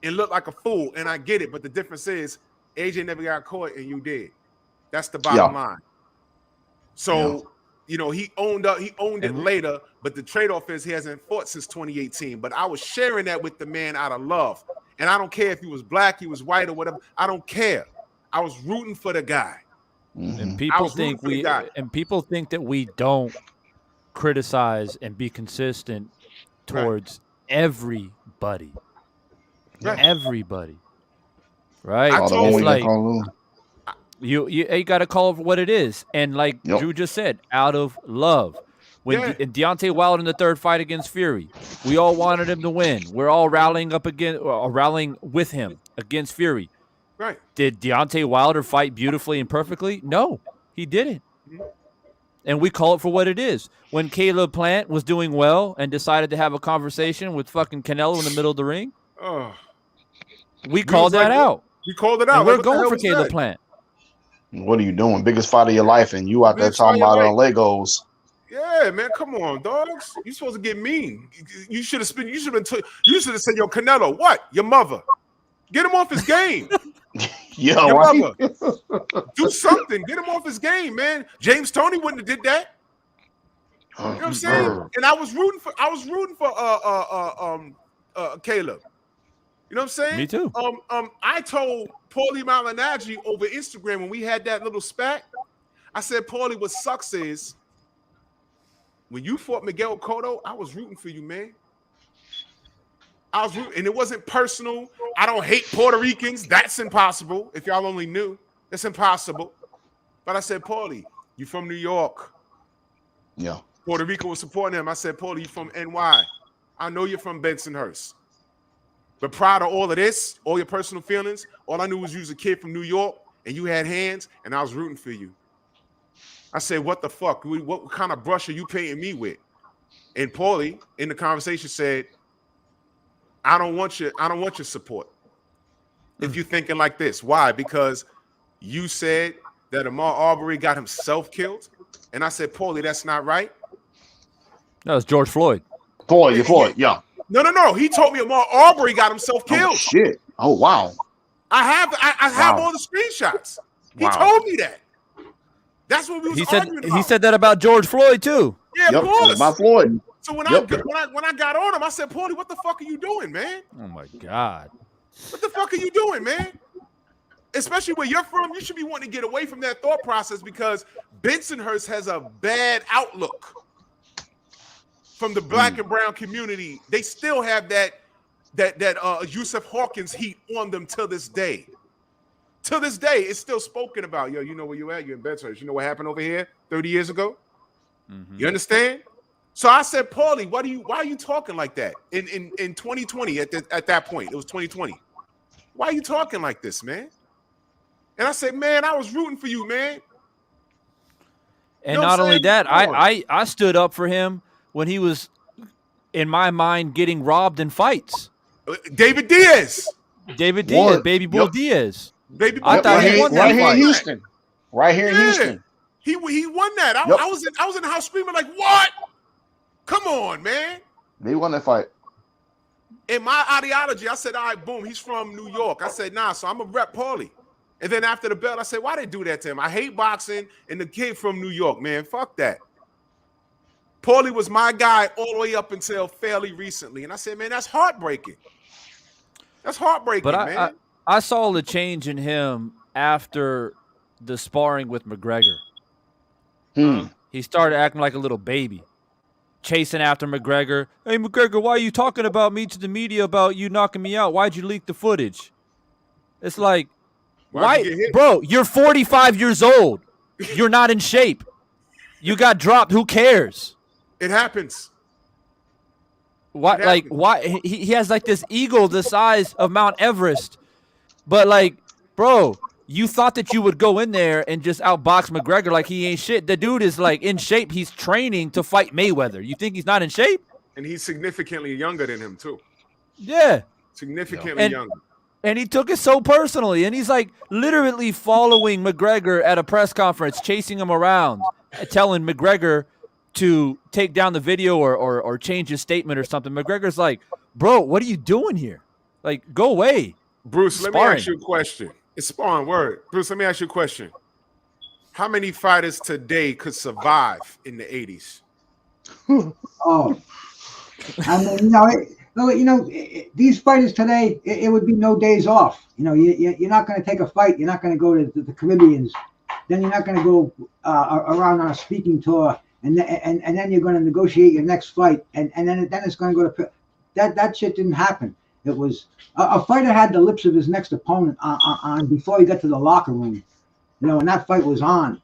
Speaker 2: and look like a fool, and I get it. But the difference is AJ never got caught, and you did. That's the bottom line. So he owned it later, but the trade-off is he hasn't fought since 2018. But I was sharing that with the man out of love, and I don't care if he was black, he was white, or whatever. I don't care. I was rooting for the guy.
Speaker 4: And people think that we don't criticize and be consistent towards everybody.
Speaker 2: Right.
Speaker 4: Everybody. Right?
Speaker 2: I told
Speaker 4: It's like you got to call it for what it is. And like Drew just said, out of love. When Deontay Wilder in the third fight against Fury, we all wanted him to win. We're all rallying with him against Fury.
Speaker 2: Right.
Speaker 4: Did Deontay Wilder fight beautifully and perfectly? No, he didn't. And we call it for what it is. When Caleb Plant was doing well and decided to have a conversation with fucking Canelo in the middle of the ring, we called that out.
Speaker 2: We called it out.
Speaker 4: And we're going for Caleb Plant.
Speaker 6: What are you doing? Biggest fight of your life, and you out there talking about Legos.
Speaker 2: Yeah, man, come on, dogs. You supposed to get mean. You should have said, yo, Canelo, what? Your mother. Get him off his game.
Speaker 6: Yo,
Speaker 2: your mother. Do something. Get him off his game, man. James Toney wouldn't have did that. You know what I'm saying? And I was rooting for Caleb. You know what I'm saying?
Speaker 4: Me too.
Speaker 2: I told Paulie Malignaggi over Instagram when we had that little spat. I said, Paulie, what sucks is when you fought Miguel Cotto, I was rooting for you, man. I was rooting, and it wasn't personal. I don't hate Puerto Ricans. That's impossible. If y'all only knew, it's impossible. But I said, Paulie, you from New York.
Speaker 6: Yeah.
Speaker 2: Puerto Rico was supporting him. I said, Paulie, you from NY. I know you're from Bensonhurst. But prior to all of this, all your personal feelings, all I knew was you was a kid from New York and you had hands and I was rooting for you. I said, what the fuck? What kind of brush are you painting me with? And Paulie in the conversation said, I don't want your support. If you're thinking like this. Why? Because you said that Ahmaud Arbery got himself killed. And I said, Paulie, that's not right.
Speaker 4: No, it's George Floyd.
Speaker 6: Floyd, yeah.
Speaker 2: No. He told me Ahmaud Arbery got himself killed.
Speaker 6: Oh, shit. Oh, wow.
Speaker 2: I have all the screenshots. He told me that. That's what we was arguing about.
Speaker 4: He said that about George Floyd too.
Speaker 2: Yeah, of course.
Speaker 6: About Floyd.
Speaker 2: So when I got on him, I said, Paulie, what the fuck are you doing, man?
Speaker 4: Oh my God.
Speaker 2: What the fuck are you doing, man? Especially where you're from, you should be wanting to get away from that thought process because Bensonhurst has a bad outlook from the black and brown community. They still have that Yusuf Hawkins heat on them to this day. To this day, it's still spoken about. Yo, you know where you at? You're in Bensonhurst. You know what happened over here 30 years ago? Mm-hmm. You understand? So I said, Paulie, why are you talking like that? In 2020, at that point, it was 2020. Why are you talking like this, man? And I said, man, I was rooting for you, man.
Speaker 4: And you know not only that, I stood up for him when he was, in my mind, getting robbed in fights.
Speaker 2: David Diaz,
Speaker 4: Baby Bull Diaz.
Speaker 2: I
Speaker 6: thought he won that right here in Houston. Right here in Houston.
Speaker 2: He won that. I was in the house screaming like, what? Come on, man.
Speaker 6: He won that fight.
Speaker 2: In my ideology, I said, all right, boom, he's from New York. I said, nah, so I'm going to rep Paulie. And then after the belt, I said, why they do that to him? I hate boxing and the kid from New York, man. Fuck that. Paulie was my guy all the way up until fairly recently. And I said, man, that's heartbreaking. That's heartbreaking, man.
Speaker 4: I saw the change in him after the sparring with McGregor. He started acting like a little baby, chasing after McGregor. Hey, McGregor, why are you talking about me to the media about you knocking me out? Why'd you leak the footage? It's like, bro, you're 45 years old. You're not in shape. You got dropped. Who cares?
Speaker 2: It happens.
Speaker 4: Why he has like this ego the size of Mount Everest. But like, bro, you thought that you would go in there and just outbox McGregor like he ain't shit. The dude is like in shape. He's training to fight Mayweather. You think he's not in shape?
Speaker 2: And he's significantly younger than him too.
Speaker 4: Yeah.
Speaker 2: Significantly younger.
Speaker 4: And he took it so personally. And he's like literally following McGregor at a press conference, chasing him around, telling McGregor to take down the video or change his statement or something. McGregor's like, bro, what are you doing here? Like, go away.
Speaker 2: Bruce, let me ask you a question. It's sparring word. Bruce, let me ask you a question. How many fighters today could survive in the 80s?
Speaker 3: Oh, I mean, these fighters today, it would be no days off. You're not going to take a fight. You're not going to go to the Caribbeans. Then you're not going to go around on a speaking tour, and then you're going to negotiate your next fight, and then it's going to go to that shit didn't happen. It was a fighter had the lips of his next opponent on before he got to the locker room, and that fight was on.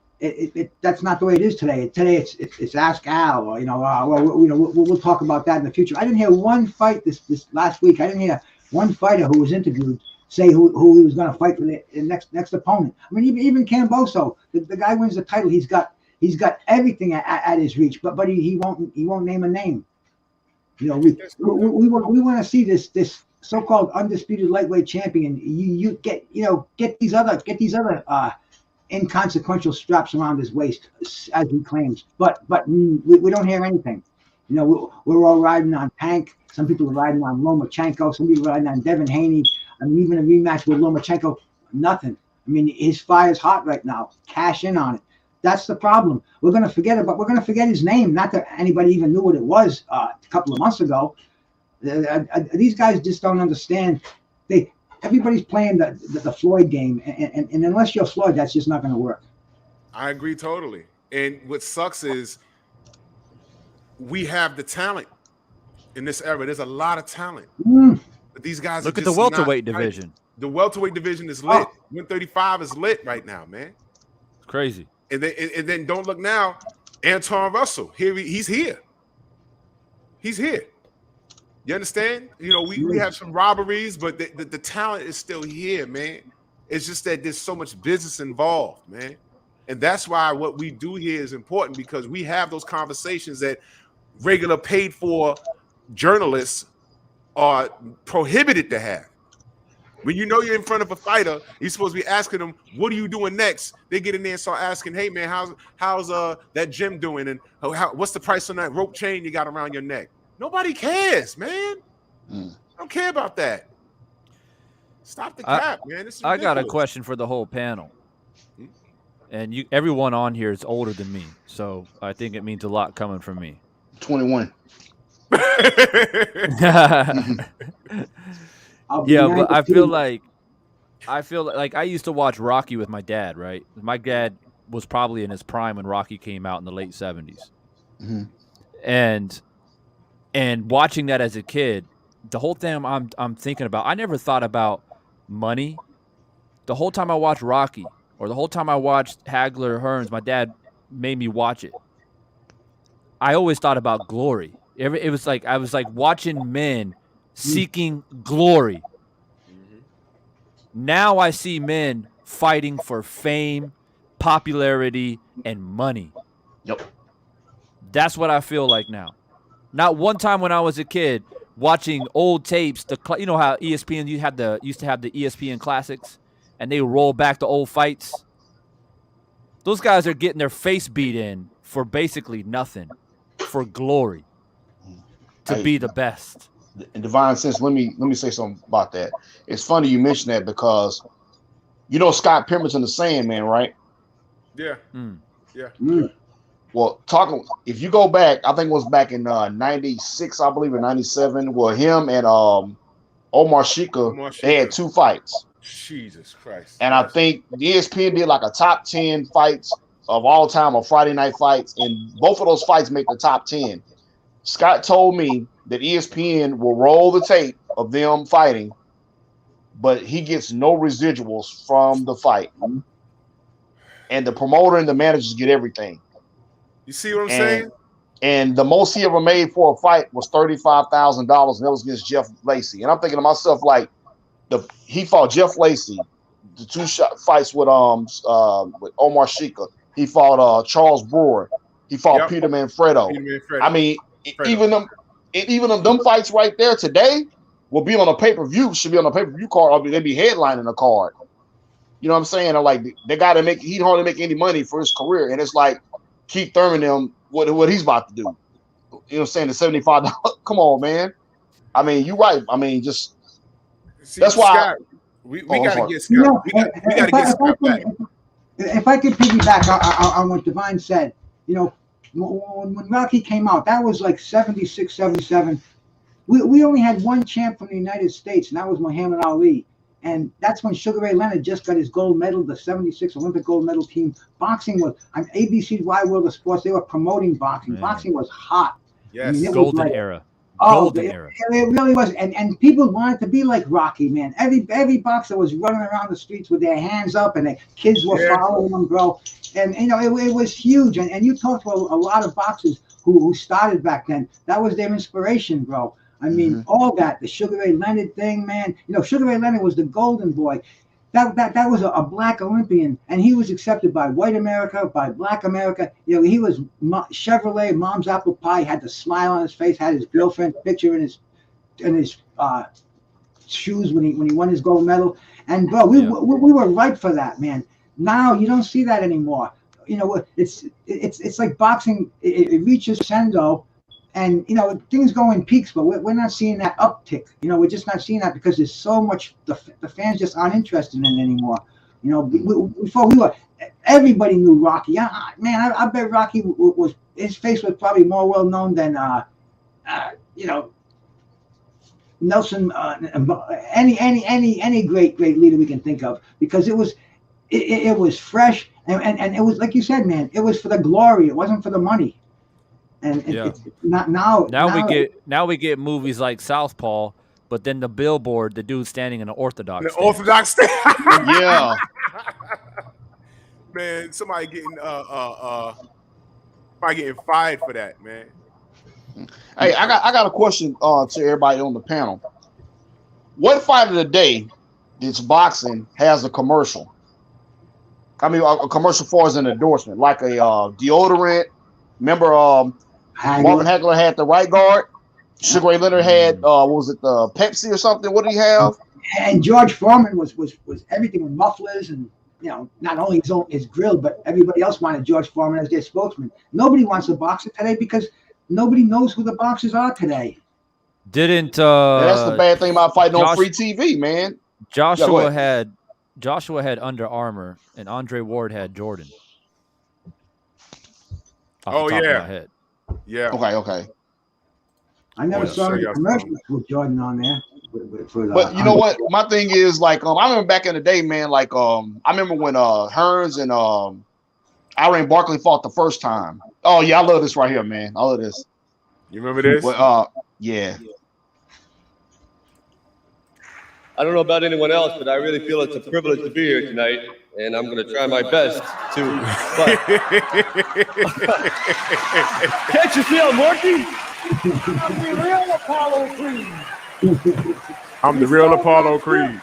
Speaker 3: That's not the way it is today. Today it's Ask Al, or we'll talk about that in the future. I didn't hear one fight this last week. I didn't hear one fighter who was interviewed say who he was going to fight for the next opponent. I mean, even Camboso, the guy wins the title. He's got everything at his reach, but he won't name a name. We want to see this so-called undisputed lightweight champion. You get these other inconsequential straps around his waist, as he claims. But we don't hear anything. We're all riding on Tank. Some people are riding on Lomachenko. Some people are riding on Devin Haney. I mean, even a rematch with Lomachenko, nothing. I mean, his fire's hot right now. Cash in on it. That's the problem. We're going to forget his name. Not that anybody even knew what it was a couple of months ago. These guys just don't understand. Everybody's playing the Floyd game, and unless you're Floyd, that's just not going to work.
Speaker 2: I agree totally. And what sucks is we have the talent in this era. There's a lot of talent. But these guys
Speaker 4: look
Speaker 2: are
Speaker 4: at the
Speaker 2: just
Speaker 4: welterweight division.
Speaker 2: The welterweight division is lit. 135 is lit right now, man.
Speaker 4: It's crazy.
Speaker 2: And then don't look now. Anton Russell, he's here. He's here. You understand? You know, we have some robberies, but the talent is still here, man. It's just that there's so much business involved, man. And that's why what we do here is important, because we have those conversations that regular paid for journalists are prohibited to have. When you know you're in front of a fighter, you're supposed to be asking them, what are you doing next? They get in there and start asking, hey man, how's that gym doing? And what's the price on that rope chain you got around your neck? Nobody cares, man. I don't care about that. Stop the cap, man. This is
Speaker 4: I got a
Speaker 2: ridiculous.
Speaker 4: question for the whole panel. And everyone on here is older than me, so I think it means a lot coming from me.
Speaker 6: 21.
Speaker 4: Yeah, but I feel like I used to watch Rocky with my dad, right? My dad was probably in his prime when Rocky came out in the late 70s. And watching that as a kid, the whole thing I'm thinking about, I never thought about money. The whole time I watched Rocky, or the whole time I watched Hagler Hearns, my dad made me watch it. I always thought about glory. It was like I was like watching men seeking glory. Now I see men fighting for fame, popularity, and money.
Speaker 6: Yep.
Speaker 4: That's what I feel like now. Not one time when I was a kid watching old tapes. You know how ESPN used to have the ESPN classics, and they roll back the old fights. Those guys are getting their face beat in for basically nothing, for glory, to be the best.
Speaker 6: In divine sense, let me say something about that. It's funny you mention that, because you know Scott Pemberton, the Sandman, right?
Speaker 2: Yeah.
Speaker 6: Well, if you go back, I think it was back in 96, I believe, or 97, where him and Omar Shika, they had 2 fights.
Speaker 2: Jesus Christ.
Speaker 6: And I think ESPN did like a top 10 fights of all time, or Friday night fights, and both of those fights make the top 10. Scott told me that ESPN will roll the tape of them fighting, but he gets no residuals from the fight. And the promoter and the managers get everything.
Speaker 2: You see what I'm saying?
Speaker 6: And the most he ever made for a fight was $35,000, and that was against Jeff Lacey. And I'm thinking to myself, like, he fought Jeff Lacey, the 2 fights with Omar Shika. He fought Charles Brewer. He fought Peter Manfredo. I mean, even them fights right there today will be on a pay-per-view. Should be on a pay-per-view card. Or they'd be headlining a card. You know what I'm saying? Or like they got to make. He hardly make any money for his career, and it's like Keith Thurman them what he's about to do. You know what I'm saying? The $75. Come on, man. I mean, you're right. I mean, just that's why.
Speaker 2: Scott, we got to get Scott. We got to get Scott back.
Speaker 3: If I could piggyback on what Divine said, you know, when Rocky came out, that was like 76, 77. We only had one champ from the United States, and that was Muhammad Ali. And that's when Sugar Ray Leonard just got his gold medal, the 76 Olympic gold medal team. Boxing was on ABC's Wide World of Sports. They were promoting boxing. Boxing was hot.
Speaker 2: Yes,
Speaker 3: I mean,
Speaker 4: golden era.
Speaker 3: Golden era. It really was. And people wanted to be like Rocky, man. Every boxer was running around the streets with their hands up, and the kids were following them, bro. And, you know, it was huge. And you talked to a lot of boxers who started back then. That was their inspiration, bro. I mean, all that, the Sugar Ray Leonard thing, man. You know, Sugar Ray Leonard was the golden boy. That was a black Olympian, and he was accepted by white America, by black America. You know, he was Chevrolet, mom's apple pie, had the smile on his face, had his girlfriend picture in his shoes when he won his gold medal. And bro, we were ripe for that, man. Now you don't see that anymore. You know, it's like boxing. It reaches crescendo. And, you know, things go in peaks, but we're not seeing that uptick. You know, we're just not seeing that because there's so much, the fans just aren't interested in it anymore. You know, before we were, everybody knew Rocky. I bet Rocky was his face was probably more well known than Nelson, any great leader we can think of, because it was fresh and it was, like you said, man, it was for the glory. It wasn't for the money. And it's not now.
Speaker 4: Now we get movies like Southpaw, but then the billboard, the dude standing in an Orthodox.
Speaker 2: The Orthodox stand.
Speaker 6: Yeah.
Speaker 2: Man, somebody getting fired for that, man.
Speaker 6: Hey, I got a question to everybody on the panel. What fight of the day that's boxing has a commercial? I mean, a commercial for as an endorsement, like a deodorant. Remember, Marvin Hagler had the right guard. Sugar Ray Leonard had what was it, the Pepsi or something? What did he have?
Speaker 3: And George Foreman was everything with mufflers and, not only his grill, but everybody else wanted George Foreman as their spokesman. Nobody wants a boxer today because nobody knows who the boxers are today.
Speaker 4: Didn't
Speaker 6: that's the bad thing about fighting on free TV, man.
Speaker 4: Joshua had Under Armour and Andre Ward had Jordan.
Speaker 2: Oh yeah. Yeah.
Speaker 6: Okay.
Speaker 3: I never saw any commercials with Jordan on there.
Speaker 6: But you know what? My thing is, like, I remember back in the day, man. Like, I remember when Hearns and Irene Barkley fought the first time. Oh yeah, I love this right here, man. I love this.
Speaker 2: You remember this?
Speaker 6: Yeah.
Speaker 7: I don't know about anyone else, but I really feel it's a privilege to be here tonight, and I'm going to try my best to fight. Can't you see I'm working?
Speaker 8: I'm the real Apollo Creed.
Speaker 2: I'm the real Apollo Creed.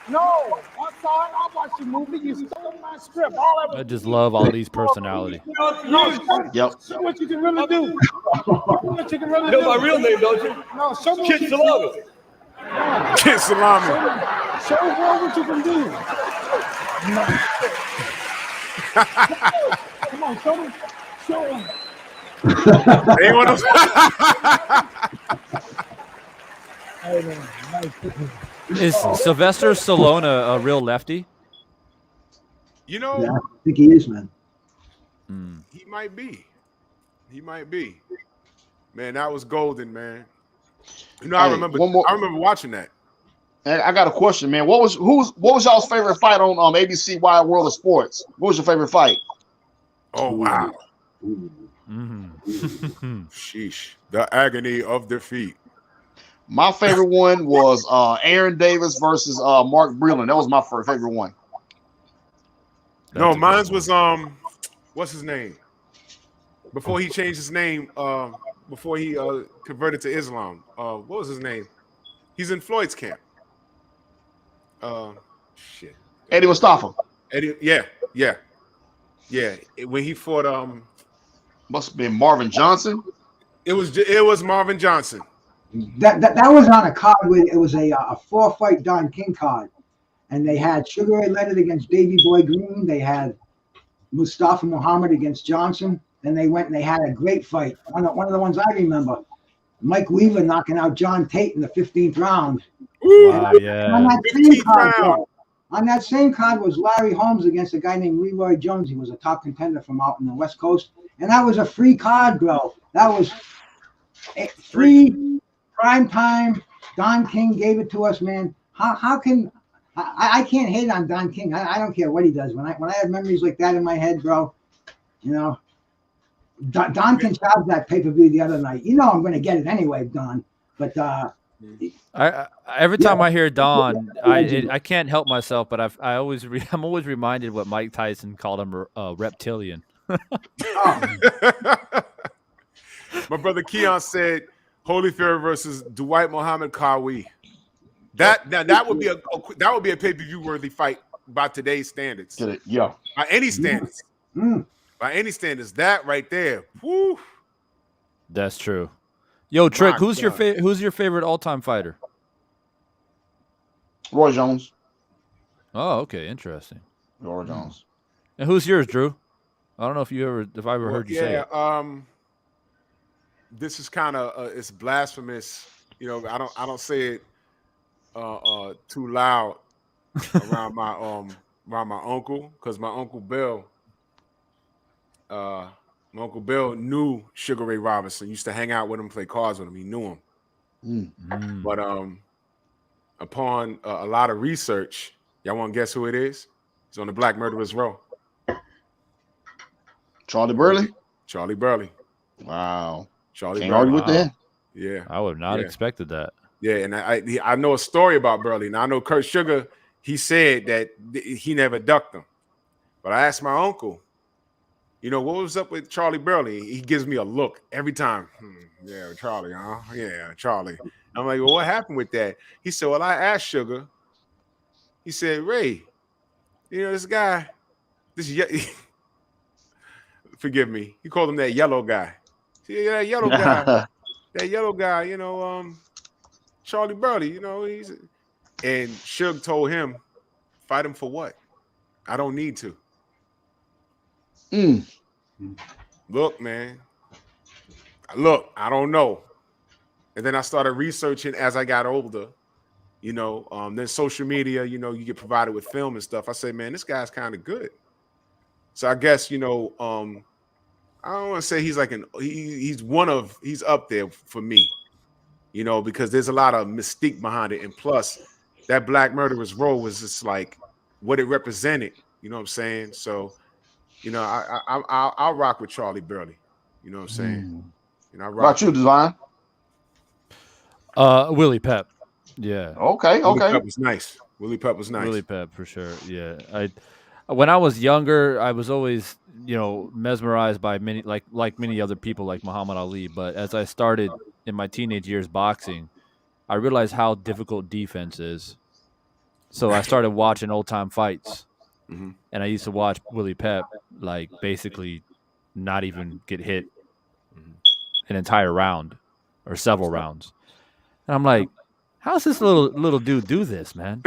Speaker 8: No, I'm sorry. I watched the movie. You stole my script.
Speaker 4: I just love all these personalities.
Speaker 8: Show what you can really do. What you can really do.
Speaker 7: You know my real name, don't you?
Speaker 8: No, show me.
Speaker 7: Kid Salami.
Speaker 2: Kid Salami.
Speaker 8: Show her what you can do. Come on, show me. Show him.
Speaker 2: Anyone else?
Speaker 4: Is Sylvester Stallone a real lefty?
Speaker 2: You know,
Speaker 3: yeah, I think he is, man.
Speaker 2: He might be. Man, that was golden, man. I remember watching that.
Speaker 6: And I got a question, man. What was y'all's favorite fight on ABC Wide World of Sports? What was your favorite fight?
Speaker 2: Oh wow.
Speaker 4: Mm-hmm.
Speaker 2: Sheesh. The agony of defeat.
Speaker 6: My favorite one was Aaron Davis versus Mark Breland. That was my favorite one.
Speaker 2: No, mine was what's his name? Before he changed his name, before he converted to Islam. What was his name? He's in Floyd's camp. Shit.
Speaker 6: Eddie Mustafa.
Speaker 2: Eddie, yeah. When he fought
Speaker 6: must have been Marvin Johnson.
Speaker 2: It was Marvin Johnson.
Speaker 3: That was on a card where it was a 4-fight Don King card, and they had Sugar Ray Leonard against Davey Boy Green. They had Mustafa Muhammad against Johnson. Then they went and they had a great fight. One of the ones I remember, Mike Weaver knocking out John Tate in the 15th round.
Speaker 4: Yeah.
Speaker 3: On that same card was Larry Holmes against a guy named Leroy Jones. He was a top contender from out in the West Coast, and that was a free card, bro. That was free. Prime time. Don King gave it to us, man. How can I can't hate on Don King. I don't care what he does. When I have memories like that in my head, bro, Don can charge that pay-per-view the other night. I'm going to get it anyway, Don. But
Speaker 4: every time I hear Don, I can't help myself. But I'm always reminded what Mike Tyson called him a reptilian.
Speaker 2: My brother Keon said Holyfield versus Dwight Muhammad Qawi. That would be a pay-per-view worthy fight by today's standards.
Speaker 6: Yeah.
Speaker 2: By any standards. By any standards, that right there. Woo.
Speaker 4: That's true. Yo, Trick, who's your favorite all-time fighter?
Speaker 6: Roy Jones.
Speaker 4: Oh, okay, interesting.
Speaker 6: Roy Jones.
Speaker 4: And who's yours, Drew? I don't know if I ever heard you say it.
Speaker 2: This is kind of it's blasphemous. I don't say it too loud around my uncle, because my Uncle Bill knew Sugar Ray Robinson. Used to hang out with him, play cards with him. He knew him. But upon a lot of research, y'all want to guess who it is? He's on the Black Murderers Row.
Speaker 6: Charlie Burley.
Speaker 2: Charlie Burley.
Speaker 6: Wow.
Speaker 2: Charlie
Speaker 6: Can't
Speaker 2: Burley.
Speaker 6: argue with that.
Speaker 2: Yeah.
Speaker 4: I would have not expected that.
Speaker 2: Yeah, and I know a story about Burley. Now I know Kurt Sugar. He said that he never ducked him, but I asked my uncle, what was up with Charlie Burley? He gives me a look every time. Yeah, Charlie, huh? Yeah, Charlie. I'm like, well, what happened with that? He said, well, I asked Sugar. He said, Ray, this guy, forgive me. He called him that yellow guy. See, that yellow guy. That yellow guy, Charlie Burley, and Suge told him, fight him for what? I don't need to. Look, man. Look, I don't know. And then I started researching as I got older, then social media, you get provided with film and stuff. I said, man, this guy's kind of good. So I guess, I don't want to say he's like he's up there for me, because there's a lot of mystique behind it. And plus that Black Murderers Row was just like what it represented. You know what I'm saying? So, I'll rock with Charlie Burley. You know what I'm saying? I rock.
Speaker 6: About you, Divine?
Speaker 4: Willie Pep. Yeah.
Speaker 6: Okay.
Speaker 2: Willie Pep was nice. Willie Pep was nice.
Speaker 4: Willie Pep for sure. Yeah. When I was younger, I was always, mesmerized by many many other people like Muhammad Ali. But as I started in my teenage years boxing, I realized how difficult defense is. So I started watching old time fights, and I used to watch Willie Pep basically not even get hit an entire round or several rounds, and I'm like, how's this little dude do this, man?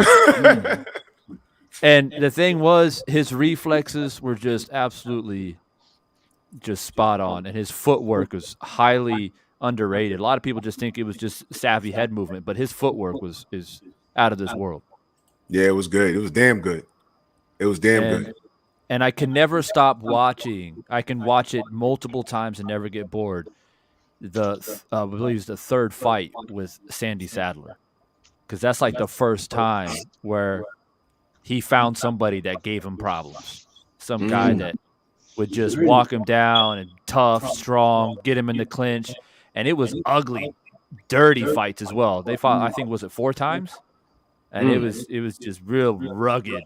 Speaker 4: And the thing was, his reflexes were just absolutely just spot on, and his footwork was highly underrated. A lot of people just think it was just savvy head movement, but his footwork is out of this world.
Speaker 2: Yeah, it was good. It was damn good. It was damn good.
Speaker 4: And I can never stop watching. I can watch it multiple times and never get bored. I believe it's the third fight with Sandy Sadler, because that's like the first time where he found somebody that gave him problems. Some guy that would just walk him down and tough, strong, get him in the clinch. And it was ugly, dirty fights as well. They fought, I think, was it 4 times? And it was just real rugged.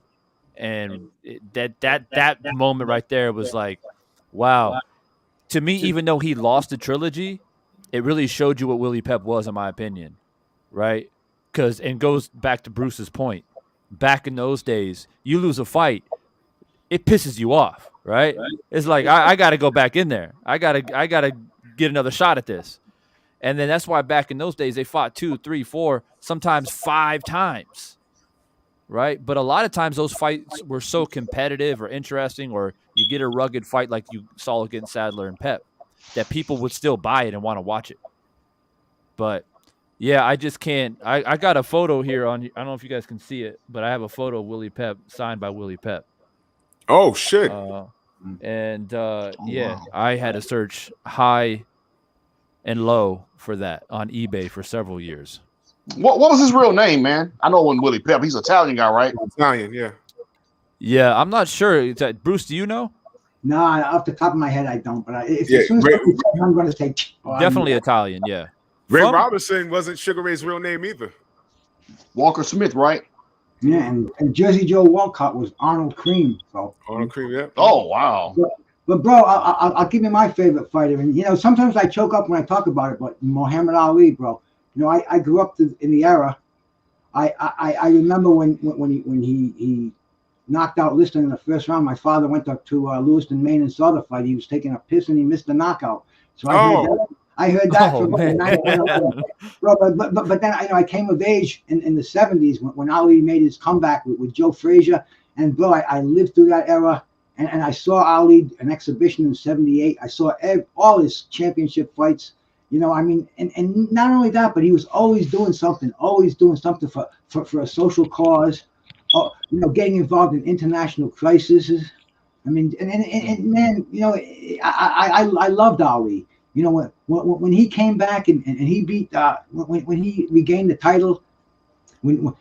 Speaker 4: And that moment right there was like, wow. To me, even though he lost the trilogy, it really showed you what Willie Pep was, in my opinion. Right? And goes back to Bruce's point. Back in those days, you lose a fight, it pisses you off, right? It's like, I got to go back in there. I gotta get another shot at this. And then that's why back in those days, they fought 2, 3, 4, sometimes 5 times, right? But a lot of times those fights were so competitive or interesting, or you get a rugged fight like you saw against Sadler and Pep, that people would still buy it and want to watch it. But yeah, I just can't. I got a photo here on. I don't know if you guys can see it, but I have a photo of Willie Pep signed by Willie Pep.
Speaker 2: Oh shit!
Speaker 4: Yeah, I had to search high and low for that on eBay for several years.
Speaker 6: What was his real name, man? I know it wasn't Willie Pep. He's an Italian guy, right?
Speaker 2: Italian, yeah.
Speaker 4: Yeah, I'm not sure. Bruce, do you know?
Speaker 3: No, off the top of my head, I don't. But as soon as I'm going to say,
Speaker 4: definitely Italian. Yeah.
Speaker 2: Ray Robinson wasn't Sugar Ray's real name either.
Speaker 6: Walker Smith, right?
Speaker 3: Yeah, and Jersey Joe Walcott was Arnold Cream. So
Speaker 2: Arnold Cream, yeah.
Speaker 6: Oh wow.
Speaker 3: But bro, I'll give you my favorite fighter, and sometimes I choke up when I talk about it. But Muhammad Ali, bro. I grew up in the era. I remember when he knocked out Liston in the first round. My father went up to Lewiston, Maine, and saw the fight. He was taking a piss and he missed the knockout. So I heard that. Bro, but then I came of age in the 70s when Ali made his comeback with Joe Frazier. And bro, I lived through that era, and I saw Ali an exhibition in '78. I saw all his championship fights, You know, I mean, and not only that, but he was always doing something for a social cause, or, you know, getting involved in international crises. I mean, and man, you know, I loved Ali. You know, when he came back and he beat when he regained the title, when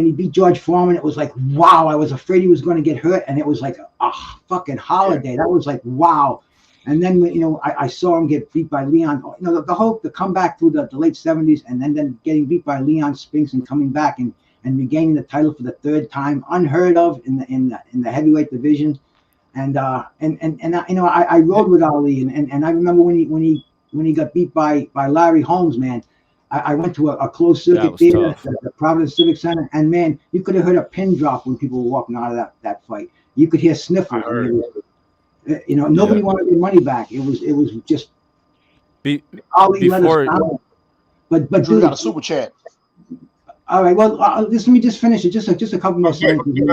Speaker 3: he beat George Foreman, it was like, wow. I was afraid he was going to get hurt, and it was like a fucking holiday. That was like, wow. And then, you know, I saw him get beat by Leon. You know, the comeback through the late 70s, and then getting beat by Leon Spinks and coming back and regaining the title for the third time, unheard of in the heavyweight division. And you know, I rode with Ali, and I remember when he got beat by Larry Holmes, man. I went to a closed circuit theater, the Providence Civic Center, and man, you could have heard a pin drop when people were walking out of that fight. You could hear sniffles. You know, nobody wanted their money back. It was just Ali let us down. But
Speaker 6: Drew got a super chat.
Speaker 3: All right, well, let me just finish it. Just a couple more sentences. You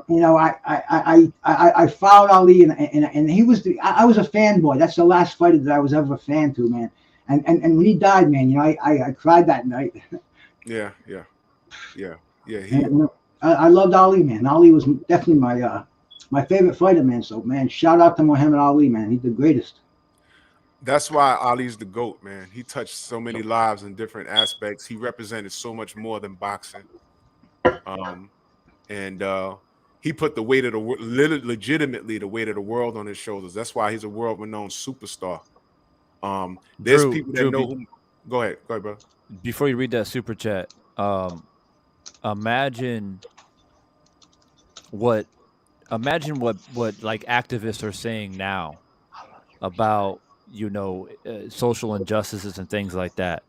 Speaker 3: know, I followed Ali, and he was I was a fanboy. That's the last fighter that I was ever a fan to, man. And when he died, man, you know, I cried that night.
Speaker 2: Yeah.
Speaker 3: I loved Ali, man. Ali was definitely my favorite fighter, man. So, man, shout out to Muhammad Ali, man. He's the greatest.
Speaker 2: That's why Ali's the GOAT, man. He touched so many lives in different aspects. He represented so much more than boxing. And he put the weight of the world, legitimately the weight of the world on his shoulders. That's why he's a world-renowned superstar. There's people that know who. Go ahead, bro.
Speaker 4: Before you read that super chat, imagine what like activists are saying now about, you know, social injustices and things like that.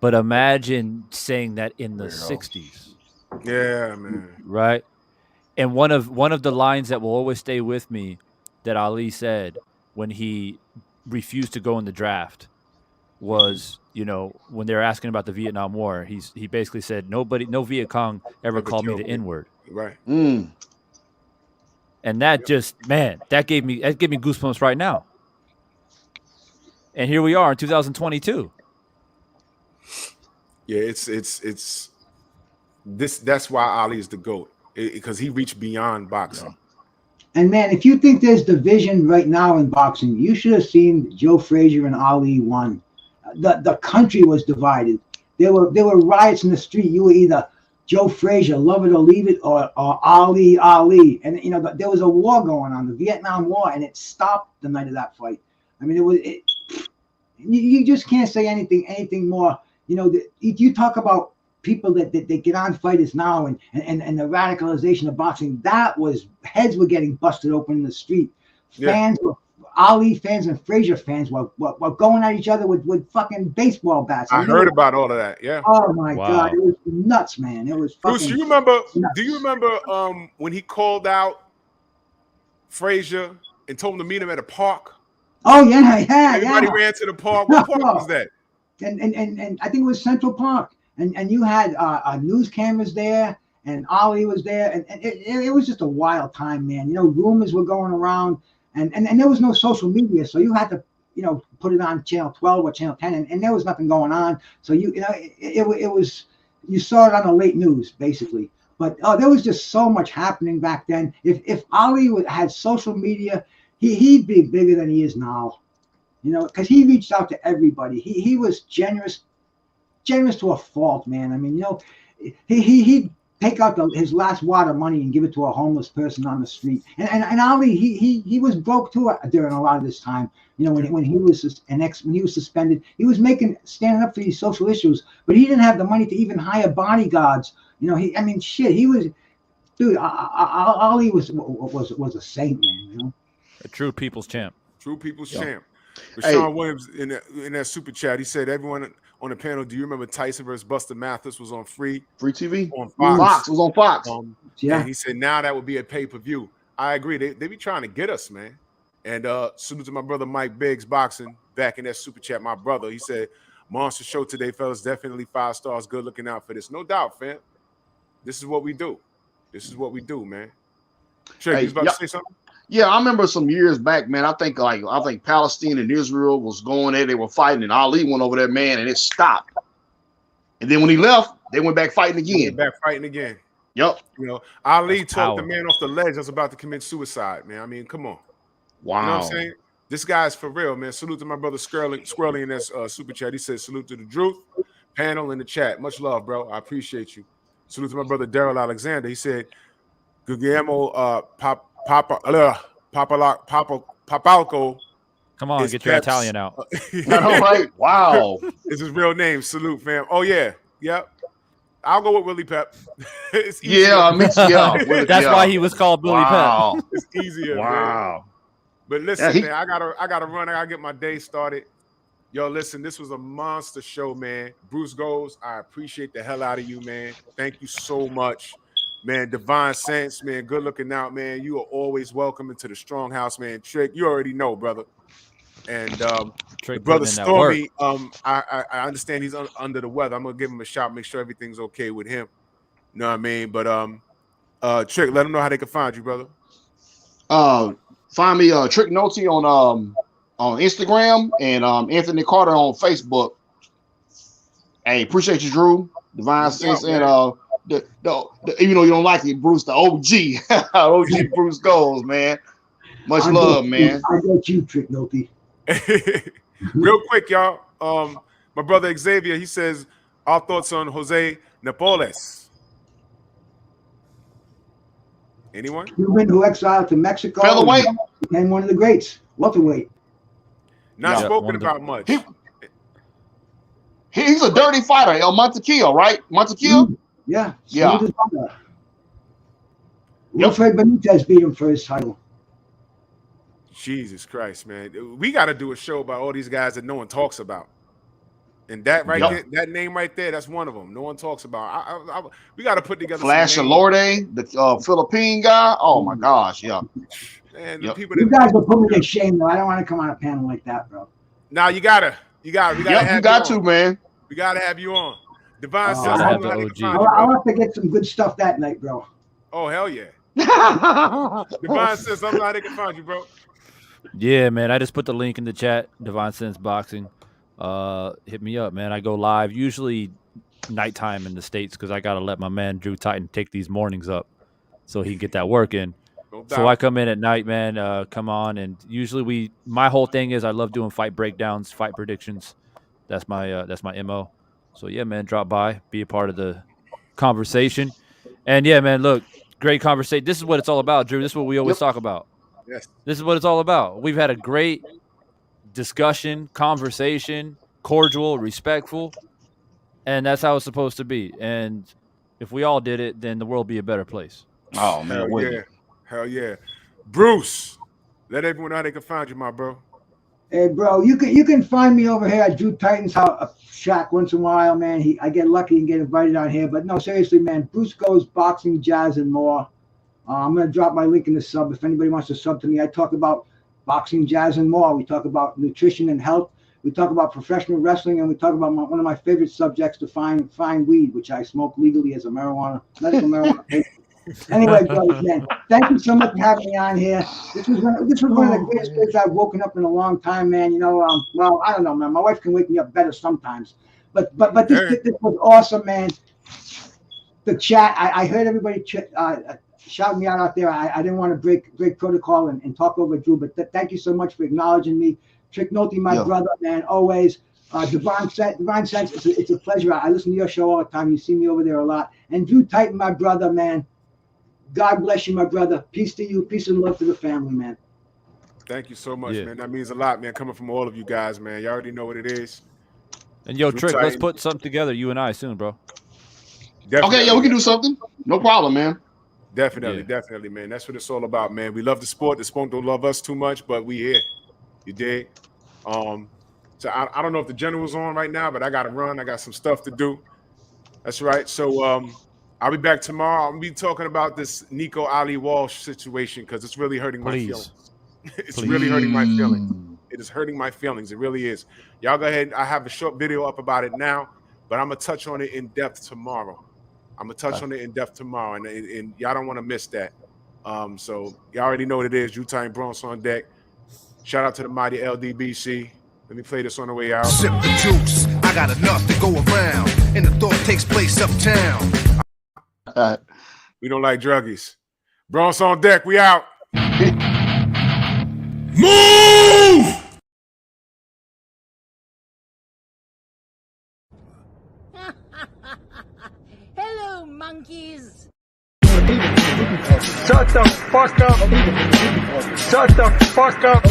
Speaker 4: But imagine saying that in the 60s.
Speaker 2: Yeah, man.
Speaker 4: Right? And one of the lines that will always stay with me that Ali said when he refused to go in the draft was, you know, when they were asking about the Vietnam War, he basically said no Viet Cong ever called me the N-word.
Speaker 2: Right.
Speaker 4: And that just, man, that gave me goosebumps right now. And here we are in 2022.
Speaker 2: Yeah, it's that's why Ali is the GOAT, because he reached beyond boxing.
Speaker 3: And man, if you think there's division right now in boxing, you should have seen Joe Frazier and Ali won. The country was divided. There were riots in the street. You were either Joe Frazier, love it or leave it, or Ali. And you know, there was a war going on, the Vietnam War, and it stopped the night of that fight. I mean, you just can't say anything more. You know, you talk about people that get on fighters now and the radicalization of boxing. That was, heads were getting busted open in the street. Fans were, Ali fans and Frazier fans were going at each other with fucking baseball bats.
Speaker 2: I heard about all of that. Yeah.
Speaker 3: Oh my God, it was nuts, man. It was fucking.
Speaker 2: Bruce, do you remember when he called out Frazier and told him to meet him at a park?
Speaker 3: Oh yeah.
Speaker 2: Everybody ran to the park. What park was that?
Speaker 3: And I think it was Central Park. And you had news cameras there, and Ali was there, and it was just a wild time, man. You know, rumors were going around, and there was no social media, so you had to, you know, put it on Channel 12 or Channel 10, and there was nothing going on. So you know, it was, you saw it on the late news basically. But there was just so much happening back then. If Ali had social media, he'd be bigger than he is now. You know, because he reached out to everybody. He was generous to a fault, man. I mean, you know, he'd take out his last wad of money and give it to a homeless person on the street. And Ali, he was broke too during a lot of this time. You know, when he was suspended, he was standing up for these social issues, but he didn't have the money to even hire bodyguards. You know, he was, dude. Ali was a saint, man. You know,
Speaker 4: a true people's champ.
Speaker 2: True people's champ. Rashawn Williams in that super chat, he said, everyone on the panel, do you remember Tyson versus Buster Mathis was on free
Speaker 6: TV?
Speaker 2: On Fox.
Speaker 6: It was on Fox.
Speaker 2: And he said now that would be a pay-per-view. I agree. They be trying to get us, man. And salute to my brother Mike Biggs Boxing back in that super chat. My brother, he said, monster show today, fellas. Definitely 5 stars. Good looking out for this. No doubt, fam. This is what we do. This is what we do, man. Sure, you was about to say something?
Speaker 6: Yeah, I remember some years back, man. I think Palestine and Israel was going there. They were fighting, and Ali went over there, man, and it stopped. And then when he left, they went back fighting again. Yep.
Speaker 2: You know, Ali
Speaker 4: That's
Speaker 2: talked the
Speaker 4: power.
Speaker 2: man off the ledge that's about to commit suicide, man. I mean, come on.
Speaker 6: Wow.
Speaker 2: You know what I'm saying? This guy's for real, man. Salute to my brother Squirrely in that super chat. He says, salute to the Truth panel in the chat. Much love, bro. I appreciate you. Salute to my brother Daryl Alexander. He said, Guillermo Papalco.
Speaker 4: Come on, get your Italian out.
Speaker 6: All right. Wow.
Speaker 2: It's his real name. Salute, fam. Oh, yeah. Yep. I'll go with Willie Pep. It's easier.
Speaker 6: Yeah, Willie,
Speaker 4: that's why he was called Billy Pep.
Speaker 2: It's easier.
Speaker 6: Wow.
Speaker 2: Man. But listen, man, I gotta run. I gotta get my day started. Yo, listen, this was a monster show, man. Bruce Goes, I appreciate the hell out of you, man. Thank you so much. Man, Divine Sense, man, good looking out, man. You are always welcome into the Strong House, man. Trick, you already know, brother. And the brother Stormy, I understand he's under the weather. I'm gonna give him a shot, make sure everything's okay with him. You know what I mean? But Trick, let them know how they can find you, brother.
Speaker 6: Find me Trick Noty on Instagram and Anthony Carter on Facebook. Hey, appreciate you, Drew. Divine Sense and the even though you don't like it, Bruce, the OG, OG Bruce Goes, man. Much love, man.
Speaker 3: I got you, Trick Noty.
Speaker 2: Real quick, y'all. My brother Xavier, he says our thoughts on Jose Napoles. Anyone?
Speaker 3: Cuban who exiled to Mexico.
Speaker 6: Featherweight.
Speaker 3: Became one of the greats. Welterweight.
Speaker 2: Not spoken about much.
Speaker 6: He's a dirty fighter. El Montequillo, right? Montequillo?
Speaker 3: Yeah.
Speaker 6: Yeah.
Speaker 3: Wilfred Benitez beat him for his title.
Speaker 2: Jesus Christ, man. We got to do a show about all these guys that no one talks about. And that right there, that name right there, that's one of them. No one talks about. We got to put together.
Speaker 6: Flash Alorde, the Philippine guy. Oh my gosh, yeah.
Speaker 2: Man, the people
Speaker 3: you guys will put me to shame, though. I don't want to come on a panel like that, bro.
Speaker 2: Now you gotta. We gotta
Speaker 6: you got to, man.
Speaker 2: We gotta have you on. Divine says,
Speaker 3: I'll have to get some good stuff that night, bro.
Speaker 2: Oh hell yeah. Divine says, I'm glad they can find you, bro.
Speaker 4: Yeah, man. I just put the link in the chat. Divine Sense Boxing. Hit me up, man. I go live usually nighttime in the States because I gotta let my man Drew Titan take these mornings up so he can get that work in.
Speaker 2: No doubt.
Speaker 4: So I come in at night, man. Come on, and usually my whole thing is I love doing fight breakdowns, fight predictions. That's my MO. So yeah, man, drop by, be a part of the conversation, and yeah, man, look, great conversation. This is what it's all about, Drew. This is what we always talk about.
Speaker 2: Yes.
Speaker 4: This is what it's all about. We've had a great discussion, conversation, cordial, respectful, and that's how it's supposed to be. And if we all did it, then the world would be a better place.
Speaker 6: Oh man,
Speaker 2: hell yeah. Bruce, let everyone know how they can find you, my bro.
Speaker 3: Hey, bro, you can find me over here at Drew Titan's house, shack once in a while, man. I get lucky and get invited on here, but no, seriously, man. Bruce Goes Boxing, Jazz, and more. I'm gonna drop my link in the sub if anybody wants to sub to me. I talk about boxing, jazz, and more. We talk about nutrition and health. We talk about professional wrestling, and we talk about one of my favorite subjects, to find weed, which I smoke legally as a medical marijuana patient. Anyway, brothers, man, thank you so much for having me on here. This was one of the greatest days I've woken up in a long time, man. You know, well, I don't know, man. My wife can wake me up better sometimes, but this was awesome, man. The chat, I heard everybody shouting me out there. I didn't want to break protocol and talk over Drew, but thank you so much for acknowledging me. Trick Noty, my brother, man, always. Divine Sense, it's a pleasure. I listen to your show all the time. You see me over there a lot. And Drew Titan, my brother, man. God bless you, my brother. Peace to you. Peace and love to the family, man.
Speaker 2: Thank you so much, man. That means a lot, man, coming from all of you guys, man. You already know what it is.
Speaker 4: And yo, Trick, let's put something together, you and I, soon, bro.
Speaker 2: Definitely.
Speaker 6: Okay, yeah, we can do something. No problem, man.
Speaker 2: Definitely, man. That's what it's all about, man. We love the sport. The sport don't love us too much, but we here. You dig? So I don't know if the general's on right now, but I got to run. I got some stuff to do. That's right. So I'll be back tomorrow. I'll be talking about this Nico Ali Walsh situation because it's really hurting my feelings. It's really hurting my feelings. It is hurting my feelings. It really is. Y'all go ahead. I have a short video up about it now, but I'm going to touch on it in depth tomorrow. And y'all don't want to miss that. So you already know what it is. Utah and Bronx on deck. Shout out to the mighty LDBC. Let me play this on the way out.
Speaker 1: Sip the juice. I got enough to go around, and the thought takes place uptown.
Speaker 2: We don't like druggies. Bronx on deck. We out. Move!
Speaker 8: Hello, monkeys.
Speaker 9: Shut the fuck up. Shut the fuck up.